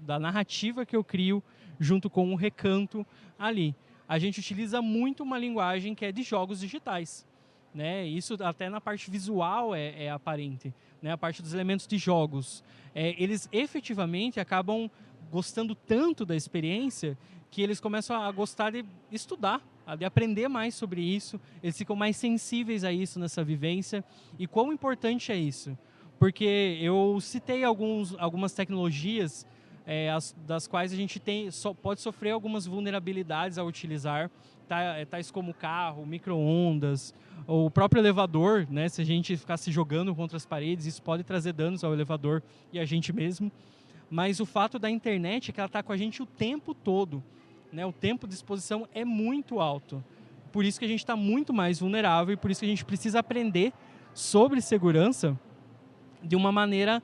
da narrativa que eu crio junto com o recanto ali. A gente utiliza muito uma linguagem que é de jogos digitais. Né? Isso até na parte visual é aparente. Né? A parte dos elementos de jogos. Eles efetivamente acabam gostando tanto da experiência que eles começam a gostar de estudar, de aprender mais sobre isso. Eles ficam mais sensíveis a isso nessa vivência. E quão importante é isso? Porque eu citei algumas tecnologias das quais a gente pode sofrer algumas vulnerabilidades ao utilizar, tais como o carro, micro-ondas, o próprio elevador, né? Se a gente ficar se jogando contra as paredes, isso pode trazer danos ao elevador e a gente mesmo. mas o fato da internet é que ela está com a gente o tempo todo, né? O tempo de exposição é muito alto. Por isso que a gente está muito mais vulnerável e por isso que a gente precisa aprender sobre segurança de uma maneira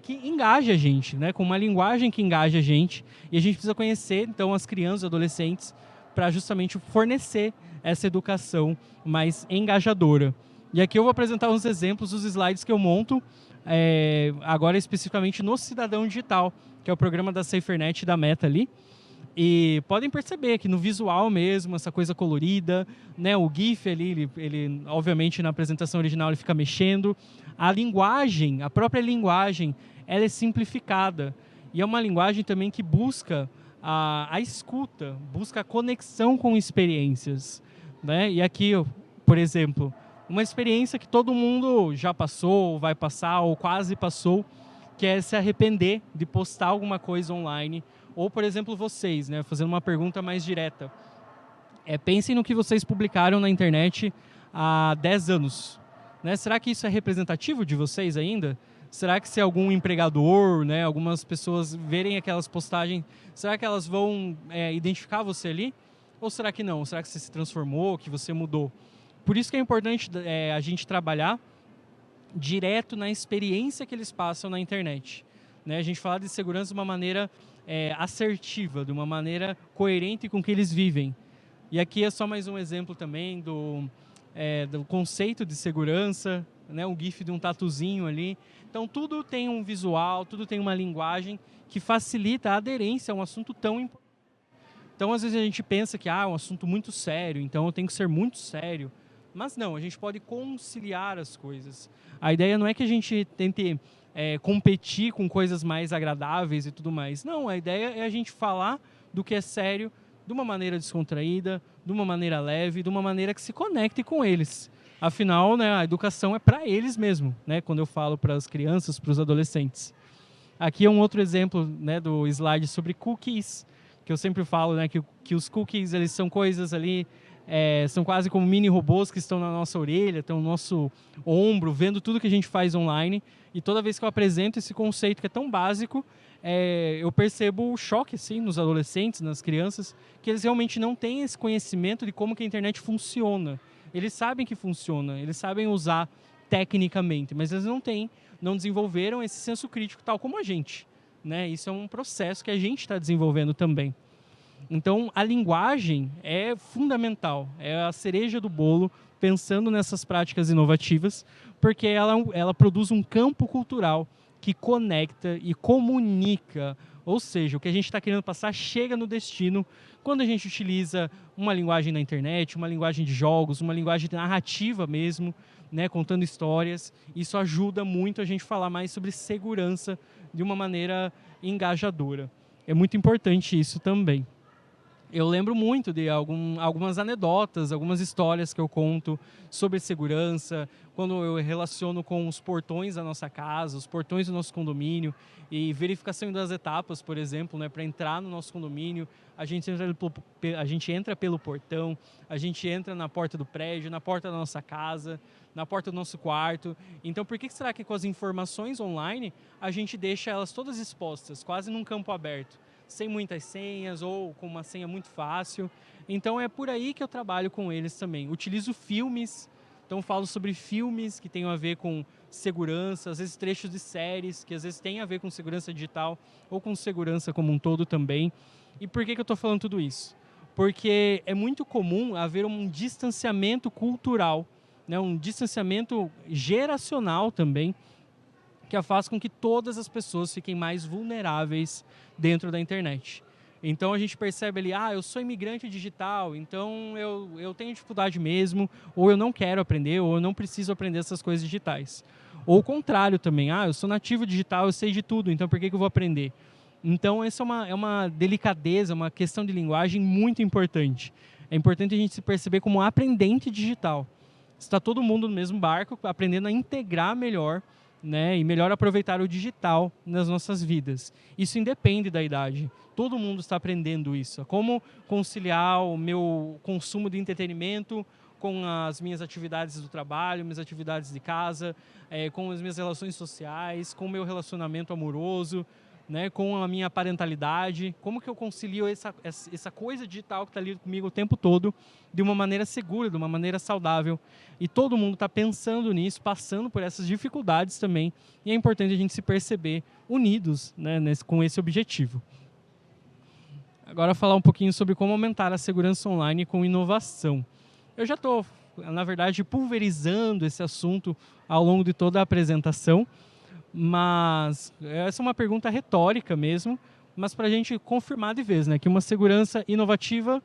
que engaje a gente, né? Com uma linguagem que engaje a gente. E a gente precisa conhecer, então, as crianças e adolescentes para justamente fornecer essa educação mais engajadora. E aqui eu vou apresentar uns exemplos dos slides que eu monto, agora especificamente no Cidadão Digital, que é o programa da SaferNet da Meta ali. E podem perceber que no visual mesmo, essa coisa colorida, né, o GIF ali, ele obviamente na apresentação original ele fica mexendo. A linguagem, a própria linguagem, ela é simplificada. E é uma linguagem também que busca a escuta, busca a conexão com experiências, né? E aqui, por exemplo, uma experiência que todo mundo já passou, vai passar ou quase passou, que é se arrepender de postar alguma coisa online. Ou, por exemplo, vocês, né, fazendo uma pergunta mais direta. Pensem no que vocês publicaram na internet há 10 anos. Né? Será que isso é representativo de vocês ainda? Será que se algum empregador, né, algumas pessoas verem aquelas postagens, será que elas vão identificar você ali? Ou será que não? Será que você se transformou, que você mudou? Por isso que é importante a gente trabalhar direto na experiência que eles passam na internet. Né? A gente fala de segurança de uma maneira assertiva, de uma maneira coerente com o que eles vivem. E aqui é só mais um exemplo também do conceito de segurança, né? Um GIF de um tatuzinho ali. Então tudo tem um visual, tudo tem uma linguagem que facilita a aderência a um assunto tão importante. Então às vezes a gente pensa que é um assunto muito sério, então eu tenho que ser muito sério. Mas não, a gente pode conciliar as coisas. A ideia não é que a gente tente competir com coisas mais agradáveis e tudo mais. Não, a ideia é a gente falar do que é sério de uma maneira descontraída, de uma maneira leve, de uma maneira que se conecte com eles. Afinal, né, a educação é para eles mesmo, né, quando eu falo para as crianças, para os adolescentes. Aqui é um outro exemplo, né, do slide sobre cookies, que eu sempre falo, né, que os cookies eles são coisas ali, são quase como mini robôs que estão na nossa orelha, estão no nosso ombro, vendo tudo que a gente faz online. E toda vez que eu apresento esse conceito que é tão básico, eu percebo o choque assim, nos adolescentes, nas crianças, que eles realmente não têm esse conhecimento de como que a internet funciona. Eles sabem que funciona, eles sabem usar tecnicamente, mas eles não desenvolveram esse senso crítico tal como a gente. Né? Isso é um processo que a gente está desenvolvendo também. Então, a linguagem é fundamental, é a cereja do bolo, pensando nessas práticas inovativas, porque ela produz um campo cultural que conecta e comunica, ou seja, o que a gente está querendo passar chega no destino quando a gente utiliza uma linguagem na internet, uma linguagem de jogos, uma linguagem narrativa mesmo, né, contando histórias. Isso ajuda muito a gente falar mais sobre segurança de uma maneira engajadora. É muito importante isso também. Eu lembro muito de algumas anedotas, algumas histórias que eu conto sobre segurança, quando eu relaciono com os portões da nossa casa, os portões do nosso condomínio e verificação das etapas, por exemplo, né, para entrar no nosso condomínio, a gente entra pelo portão, a gente entra na porta do prédio, na porta da nossa casa, na porta do nosso quarto. Então, por que será que com as informações online a gente deixa elas todas expostas, quase num campo aberto? Sem muitas senhas ou com uma senha muito fácil. Então é por aí que eu trabalho com eles também. Utilizo filmes, então falo sobre filmes que tenham a ver com segurança, às vezes trechos de séries que às vezes têm a ver com segurança digital ou com segurança como um todo também. E por que eu estou falando tudo isso? Porque é muito comum haver um distanciamento cultural, né, um distanciamento geracional também, que faz com que todas as pessoas fiquem mais vulneráveis dentro da internet. Então a gente percebe ali, eu sou imigrante digital, então eu tenho dificuldade mesmo, ou eu não quero aprender, ou eu não preciso aprender essas coisas digitais. Ou o contrário também, eu sou nativo digital, eu sei de tudo, então por que eu vou aprender? Então essa é uma delicadeza, uma questão de linguagem muito importante. É importante a gente se perceber como um aprendente digital. Está todo mundo no mesmo barco, aprendendo a integrar melhor, né, e melhor aproveitar o digital nas nossas vidas. Isso independe da idade. Todo mundo está aprendendo isso. Como conciliar o meu consumo de entretenimento com as minhas atividades do trabalho, minhas atividades de casa, com as minhas relações sociais, com o meu relacionamento amoroso, né, com a minha parentalidade, como que eu concilio essa coisa digital que está ali comigo o tempo todo de uma maneira segura, de uma maneira saudável. E todo mundo está pensando nisso, passando por essas dificuldades também, e é importante a gente se perceber unidos, né, com esse objetivo. Agora falar um pouquinho sobre como aumentar a segurança online com inovação. Eu já estou, na verdade, pulverizando esse assunto ao longo de toda a apresentação, mas essa é uma pergunta retórica mesmo, mas para a gente confirmar de vez, né, que uma segurança inovativa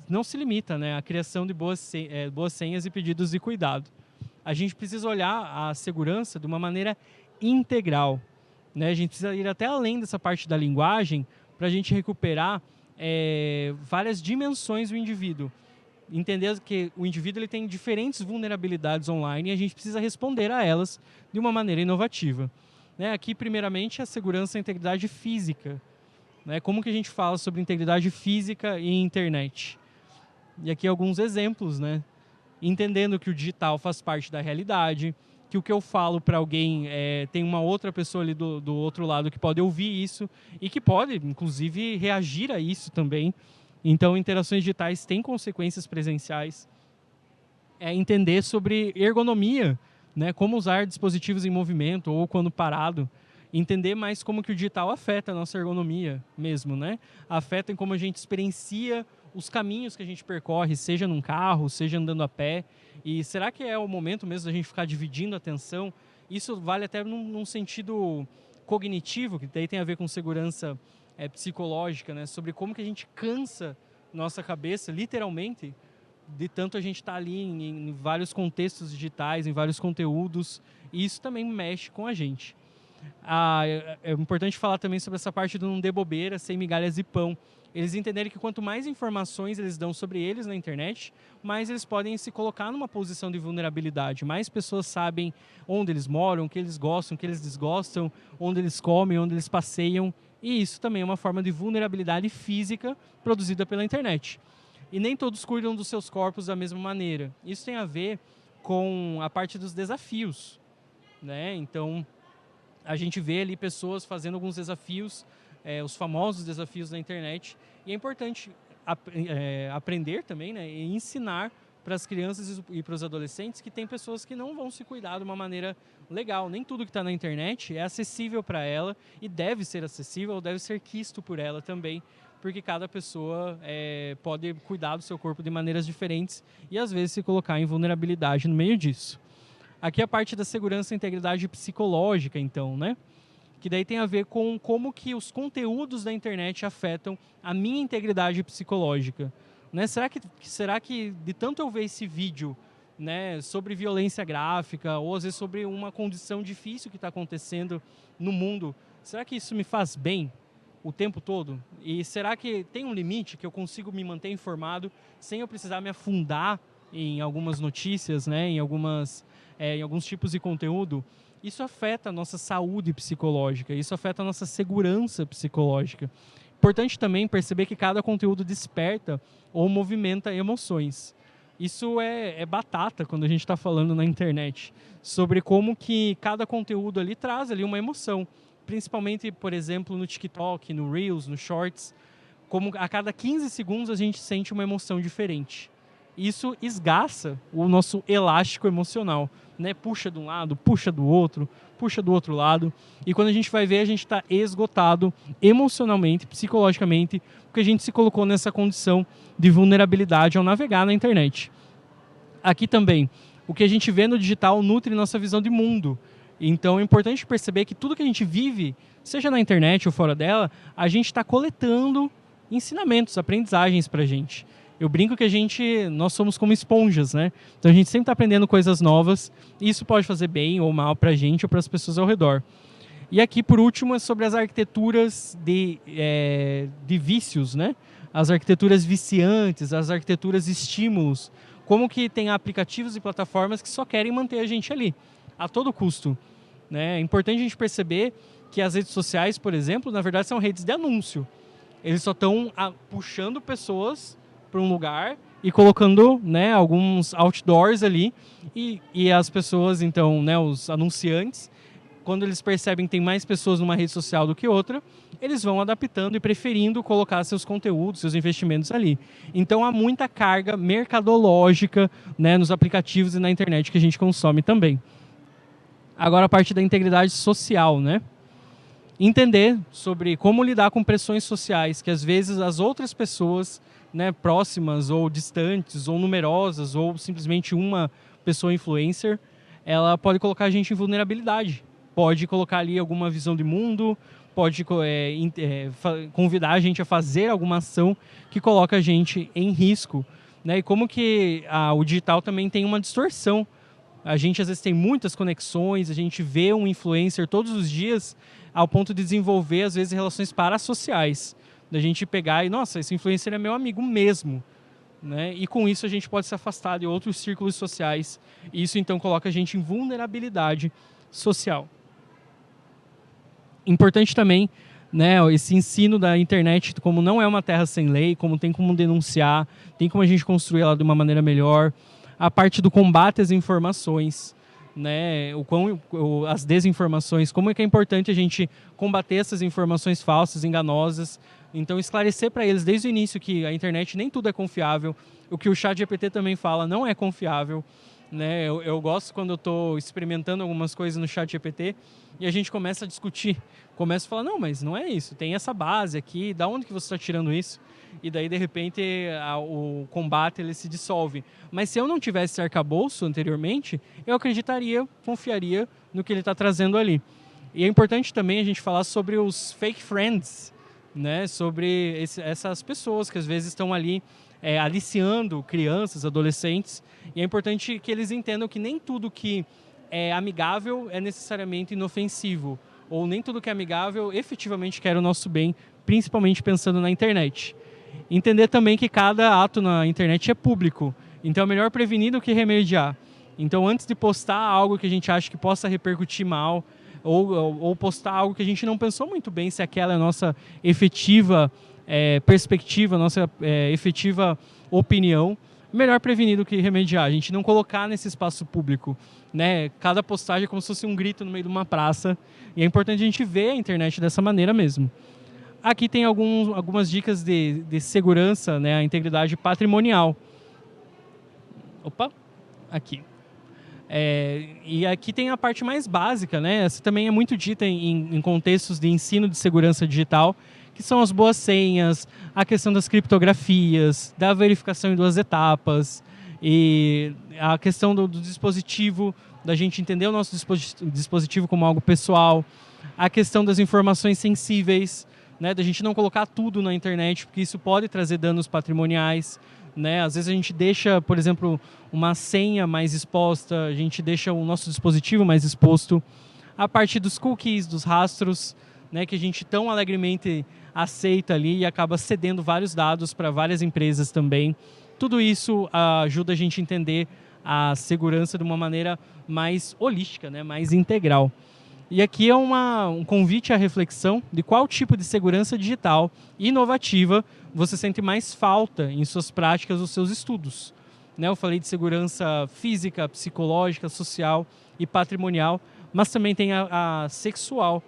não se limita, né, à criação de boas senhas e pedidos de cuidado. A gente precisa olhar a segurança de uma maneira integral, né? A gente precisa ir até além dessa parte da linguagem para a gente recuperar várias dimensões do indivíduo. Entender que o indivíduo ele tem diferentes vulnerabilidades online e a gente precisa responder a elas de uma maneira inovativa. Né? Aqui, primeiramente, a segurança e a integridade física. Né? Como que a gente fala sobre integridade física e internet? E aqui alguns exemplos, né? Entendendo que o digital faz parte da realidade, que o que eu falo para alguém tem uma outra pessoa ali do outro lado que pode ouvir isso e que pode, inclusive, reagir a isso também. Então, interações digitais têm consequências presenciais. Entender sobre ergonomia, né? Como usar dispositivos em movimento ou quando parado. Entender mais como que o digital afeta a nossa ergonomia mesmo, né? Afeta em como a gente experiencia os caminhos que a gente percorre, seja num carro, seja andando a pé. E será que é o momento mesmo da gente ficar dividindo a atenção? Isso vale até num sentido cognitivo, que daí tem a ver com segurança psicológica, né? Sobre como que a gente cansa nossa cabeça, literalmente, de tanto a gente estar ali em vários contextos digitais, em vários conteúdos, e isso também mexe com a gente. É importante falar também sobre essa parte do não dê bobeira, sem migalhas de pão. Eles entenderem que quanto mais informações eles dão sobre eles na internet, mais eles podem se colocar numa posição de vulnerabilidade. Mais pessoas sabem onde eles moram, o que eles gostam, o que eles desgostam, onde eles comem, onde eles passeiam. E isso também é uma forma de vulnerabilidade física produzida pela internet. E nem todos cuidam dos seus corpos da mesma maneira. Isso tem a ver com a parte dos desafios, né? Então, a gente vê ali pessoas fazendo alguns desafios, os famosos desafios da internet. E é importante aprender também, né? E ensinar para as crianças e para os adolescentes que tem pessoas que não vão se cuidar de uma maneira legal. Nem tudo que está na internet é acessível para ela e deve ser acessível, deve ser quisto por ela também, porque cada pessoa pode cuidar do seu corpo de maneiras diferentes e às vezes se colocar em vulnerabilidade no meio disso. Aqui a parte da segurança e integridade psicológica, então, né? Que daí tem a ver com como que os conteúdos da internet afetam a minha integridade psicológica. Né? Será que de tanto eu ver esse vídeo, né, sobre violência gráfica ou às vezes sobre uma condição difícil que está acontecendo no mundo, será que isso me faz bem o tempo todo? E será que tem um limite que eu consigo me manter informado sem eu precisar me afundar em algumas notícias, né, em alguns tipos de conteúdo? Isso afeta a nossa saúde psicológica, isso afeta a nossa segurança psicológica. Importante também perceber que cada conteúdo desperta ou movimenta emoções. Isso é batata quando a gente está falando na internet, sobre como que cada conteúdo ali traz ali uma emoção. Principalmente, por exemplo, no TikTok, no Reels, no Shorts, como a cada 15 segundos a gente sente uma emoção diferente. Isso esgaça o nosso elástico emocional, né? Puxa de um lado, puxa do outro lado. E quando a gente vai ver, a gente está esgotado emocionalmente, psicologicamente, porque a gente se colocou nessa condição de vulnerabilidade ao navegar na internet. Aqui também, o que a gente vê no digital nutre nossa visão de mundo. Então é importante perceber que tudo que a gente vive, seja na internet ou fora dela, a gente está coletando ensinamentos, aprendizagens para a gente. Eu brinco que nós somos como esponjas, né? Então a gente sempre está aprendendo coisas novas e isso pode fazer bem ou mal para a gente ou para as pessoas ao redor. E aqui, por último, é sobre as arquiteturas de vícios, né? As arquiteturas viciantes, as arquiteturas estímulos. Como que tem aplicativos e plataformas que só querem manter a gente ali, a todo custo. Né? É importante a gente perceber que as redes sociais, por exemplo, na verdade são redes de anúncio. Eles só estão puxando pessoas para um lugar e colocando, né, alguns outdoors ali e as pessoas, então, né, os anunciantes, quando eles percebem que tem mais pessoas numa rede social do que outra, eles vão adaptando e preferindo colocar seus conteúdos, seus investimentos ali. Então há muita carga mercadológica, né, nos aplicativos e na internet que a gente consome também. Agora a parte da integridade social, né? Entender sobre como lidar com pressões sociais que às vezes as outras pessoas, né, próximas ou distantes ou numerosas ou simplesmente uma pessoa influencer, ela pode colocar a gente em vulnerabilidade. Pode colocar ali alguma visão de mundo, pode convidar a gente a fazer alguma ação que coloca a gente em risco, né? E como que o digital também tem uma distorção. A gente às vezes tem muitas conexões, a gente vê um influencer todos os dias ao ponto de desenvolver às vezes relações parasociais. Da gente pegar e, nossa, esse influencer é meu amigo mesmo, né? E com isso a gente pode se afastar de outros círculos sociais. E isso então coloca a gente em vulnerabilidade social. Importante também, né, esse ensino da internet, como não é uma terra sem lei, como tem como denunciar, tem como a gente construir ela de uma maneira melhor. A parte do combate às informações, né, as desinformações, como é que é importante a gente combater essas informações falsas, enganosas. Então, esclarecer para eles desde o início que a internet nem tudo é confiável. O que o ChatGPT também fala não é confiável. Né? Eu gosto quando eu estou experimentando algumas coisas no ChatGPT e a gente começa a discutir. Começa a falar, não, mas não é isso. Tem essa base aqui, da onde que você está tirando isso? E daí, de repente, o combate ele se dissolve. Mas se eu não tivesse esse arcabouço anteriormente, eu acreditaria, confiaria no que ele está trazendo ali. E é importante também a gente falar sobre os fake friends, né? Sobre essas pessoas que às vezes estão ali aliciando crianças, adolescentes. E é importante que eles entendam que nem tudo que é amigável é necessariamente inofensivo. Ou nem tudo que é amigável efetivamente quer o nosso bem, principalmente pensando na internet. Entender também que cada ato na internet é público. Então é melhor prevenir do que remediar. Então antes de postar algo que a gente acha que possa repercutir mal, ou postar algo que a gente não pensou muito bem se aquela é a nossa efetiva perspectiva, nossa efetiva opinião, melhor prevenir do que remediar. A gente não colocar nesse espaço público, né? Cada postagem é como se fosse um grito no meio de uma praça. E é importante a gente ver a internet dessa maneira mesmo. Aqui tem algumas dicas de segurança, né? A integridade patrimonial. Opa, aqui. E aqui tem a parte mais básica, né? Essa também é muito dita em contextos de ensino de segurança digital, que são as boas senhas, a questão das criptografias, da verificação em 2 etapas, e a questão do dispositivo, da gente entender o nosso dispositivo como algo pessoal, a questão das informações sensíveis, né, da gente não colocar tudo na internet, porque isso pode trazer danos patrimoniais. Né? Às vezes a gente deixa, por exemplo, uma senha mais exposta, a gente deixa o nosso dispositivo mais exposto. A parte dos cookies, dos rastros, né, que a gente tão alegremente aceita ali e acaba cedendo vários dados para várias empresas também. Tudo isso ajuda a gente a entender a segurança de uma maneira mais holística, né, mais integral. E aqui é um convite à reflexão de qual tipo de segurança digital inovativa você sente mais falta em suas práticas ou seus estudos. Né, eu falei de segurança física, psicológica, social e patrimonial, mas também tem a sexual.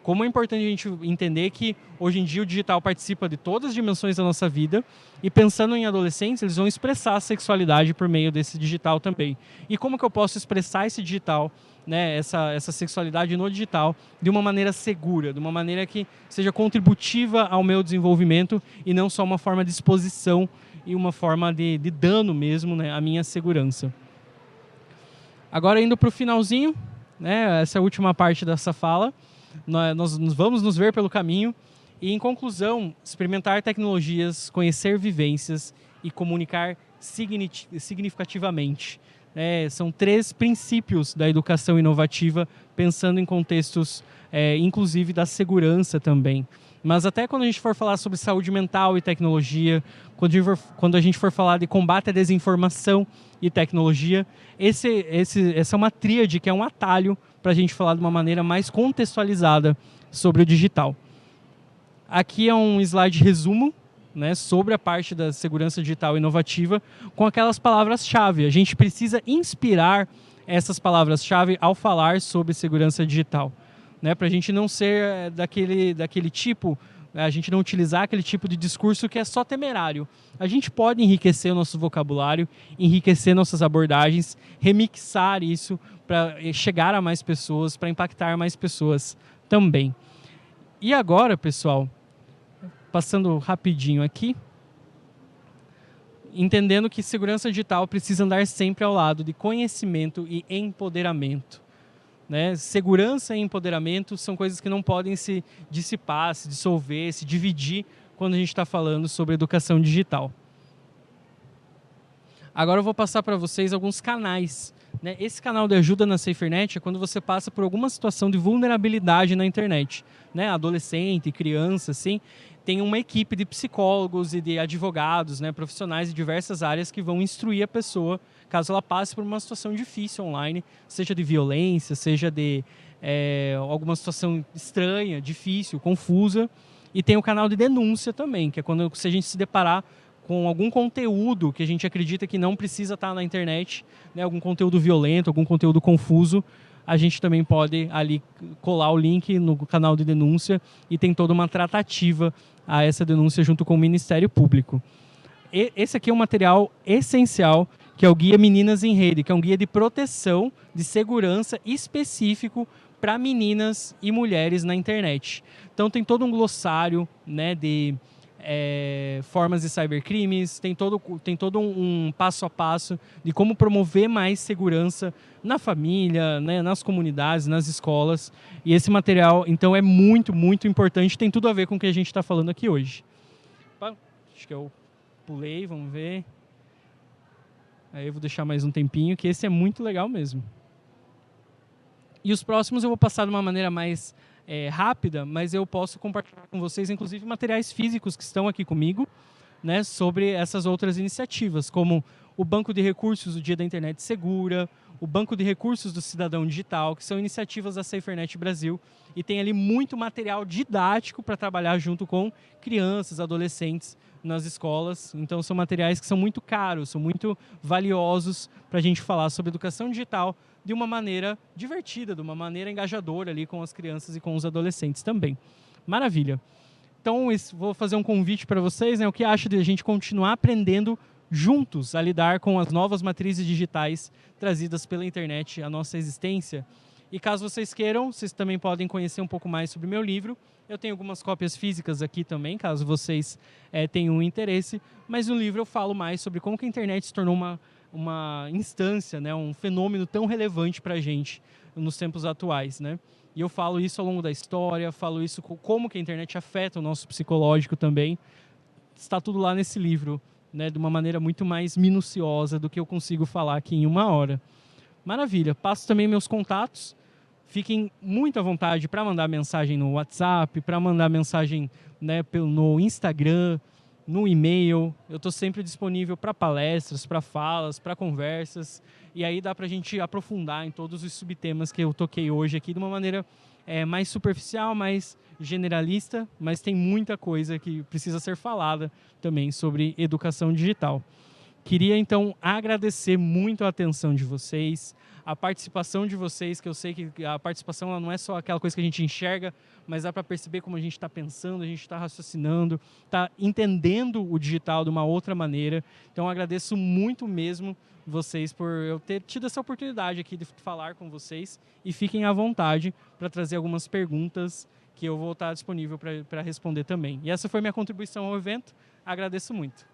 Como é importante a gente entender que hoje em dia o digital participa de todas as dimensões da nossa vida e pensando em adolescentes, eles vão expressar a sexualidade por meio desse digital também. E como que eu posso expressar esse digital, né, essa sexualidade no digital de uma maneira segura, de uma maneira que seja contributiva ao meu desenvolvimento e não só uma forma de exposição e uma forma de dano mesmo, né, à minha segurança. Agora indo para o finalzinho, né, essa é a última parte dessa fala. Nós vamos nos ver pelo caminho e, em conclusão, experimentar tecnologias, conhecer vivências e comunicar significativamente. São 3 princípios da educação inovativa, pensando em contextos, inclusive, da segurança também. Mas até quando a gente for falar sobre saúde mental e tecnologia, quando a gente for falar de combate à desinformação e tecnologia, essa é uma tríade que é um atalho para a gente falar de uma maneira mais contextualizada sobre o digital. Aqui é um slide resumo, né, sobre a parte da segurança digital inovativa com aquelas palavras-chave. A gente precisa inspirar essas palavras-chave ao falar sobre segurança digital, né, para a gente não ser daquele tipo, a gente não utilizar aquele tipo de discurso que é só temerário. A gente pode enriquecer o nosso vocabulário, enriquecer nossas abordagens, remixar isso para chegar a mais pessoas, para impactar mais pessoas também. E agora, pessoal, passando rapidinho aqui, entendendo que segurança digital precisa andar sempre ao lado de conhecimento e empoderamento, né? Segurança e empoderamento são coisas que não podem se dissipar, se dissolver, se dividir quando a gente está falando sobre educação digital. Agora eu vou passar para vocês alguns canais, né? Esse canal de ajuda na SaferNet é quando você passa por alguma situação de vulnerabilidade na internet, né? Adolescente, criança, assim, tem uma equipe de psicólogos e de advogados, né? Profissionais de diversas áreas que vão instruir a pessoa caso ela passe por uma situação difícil online, seja de violência, seja de alguma situação estranha, difícil, confusa. E tem o canal de denúncia também, que é quando se a gente se deparar com algum conteúdo que a gente acredita que não precisa estar na internet, né, algum conteúdo violento, algum conteúdo confuso, a gente também pode ali colar o link no canal de denúncia e tem toda uma tratativa a essa denúncia junto com o Ministério Público. Esse aqui é um material essencial, que é o Guia Meninas em Rede, que é um guia de proteção, de segurança específico para meninas e mulheres na internet. Então tem todo um glossário, né, de formas de cybercrimes, tem todo um passo a passo de como promover mais segurança na família, né, nas comunidades, nas escolas. E esse material, então, é muito, muito importante, tem tudo a ver com o que a gente está falando aqui hoje. Opa, acho que eu pulei, vamos ver. Aí eu vou deixar mais um tempinho, que esse é muito legal mesmo. E os próximos eu vou passar de uma maneira mais rápida, mas eu posso compartilhar com vocês, inclusive, materiais físicos que estão aqui comigo, né, sobre essas outras iniciativas, como o Banco de Recursos do Dia da Internet Segura, o Banco de Recursos do Cidadão Digital, que são iniciativas da SaferNet Brasil, e tem ali muito material didático para trabalhar junto com crianças, adolescentes nas escolas. Então são materiais que são muito caros, são muito valiosos para a gente falar sobre educação digital de uma maneira divertida, de uma maneira engajadora ali com as crianças e com os adolescentes também. Maravilha! Então, vou fazer um convite para vocês, né? O que acha de a gente continuar aprendendo juntos a lidar com as novas matrizes digitais trazidas pela internet à nossa existência? E caso vocês queiram, vocês também podem conhecer um pouco mais sobre o meu livro. Eu tenho algumas cópias físicas aqui também, caso vocês tenham interesse. Mas no livro eu falo mais sobre como que a internet se tornou uma instância, né? Um fenômeno tão relevante para a gente nos tempos atuais, né? E eu falo isso ao longo da história, falo isso como que a internet afeta o nosso psicológico também. Está tudo lá nesse livro, né, de uma maneira muito mais minuciosa do que eu consigo falar aqui em uma hora. Maravilha. Passo também meus contatos. Fiquem muito à vontade para mandar mensagem no WhatsApp, para mandar mensagem, né, no Instagram, no e-mail. Eu estou sempre disponível para palestras, para falas, para conversas. E aí dá para a gente aprofundar em todos os subtemas que eu toquei hoje aqui de uma maneira mais superficial, mais generalista, mas tem muita coisa que precisa ser falada também sobre educação digital. Queria, então, agradecer muito a atenção de vocês, a participação de vocês, que eu sei que a participação ela não é só aquela coisa que a gente enxerga, mas dá para perceber como a gente está pensando, a gente está raciocinando, está entendendo o digital de uma outra maneira. Então, agradeço muito mesmo vocês por eu ter tido essa oportunidade aqui de falar com vocês e fiquem à vontade para trazer algumas perguntas que eu vou estar disponível para responder também. E essa foi minha contribuição ao evento. Agradeço muito.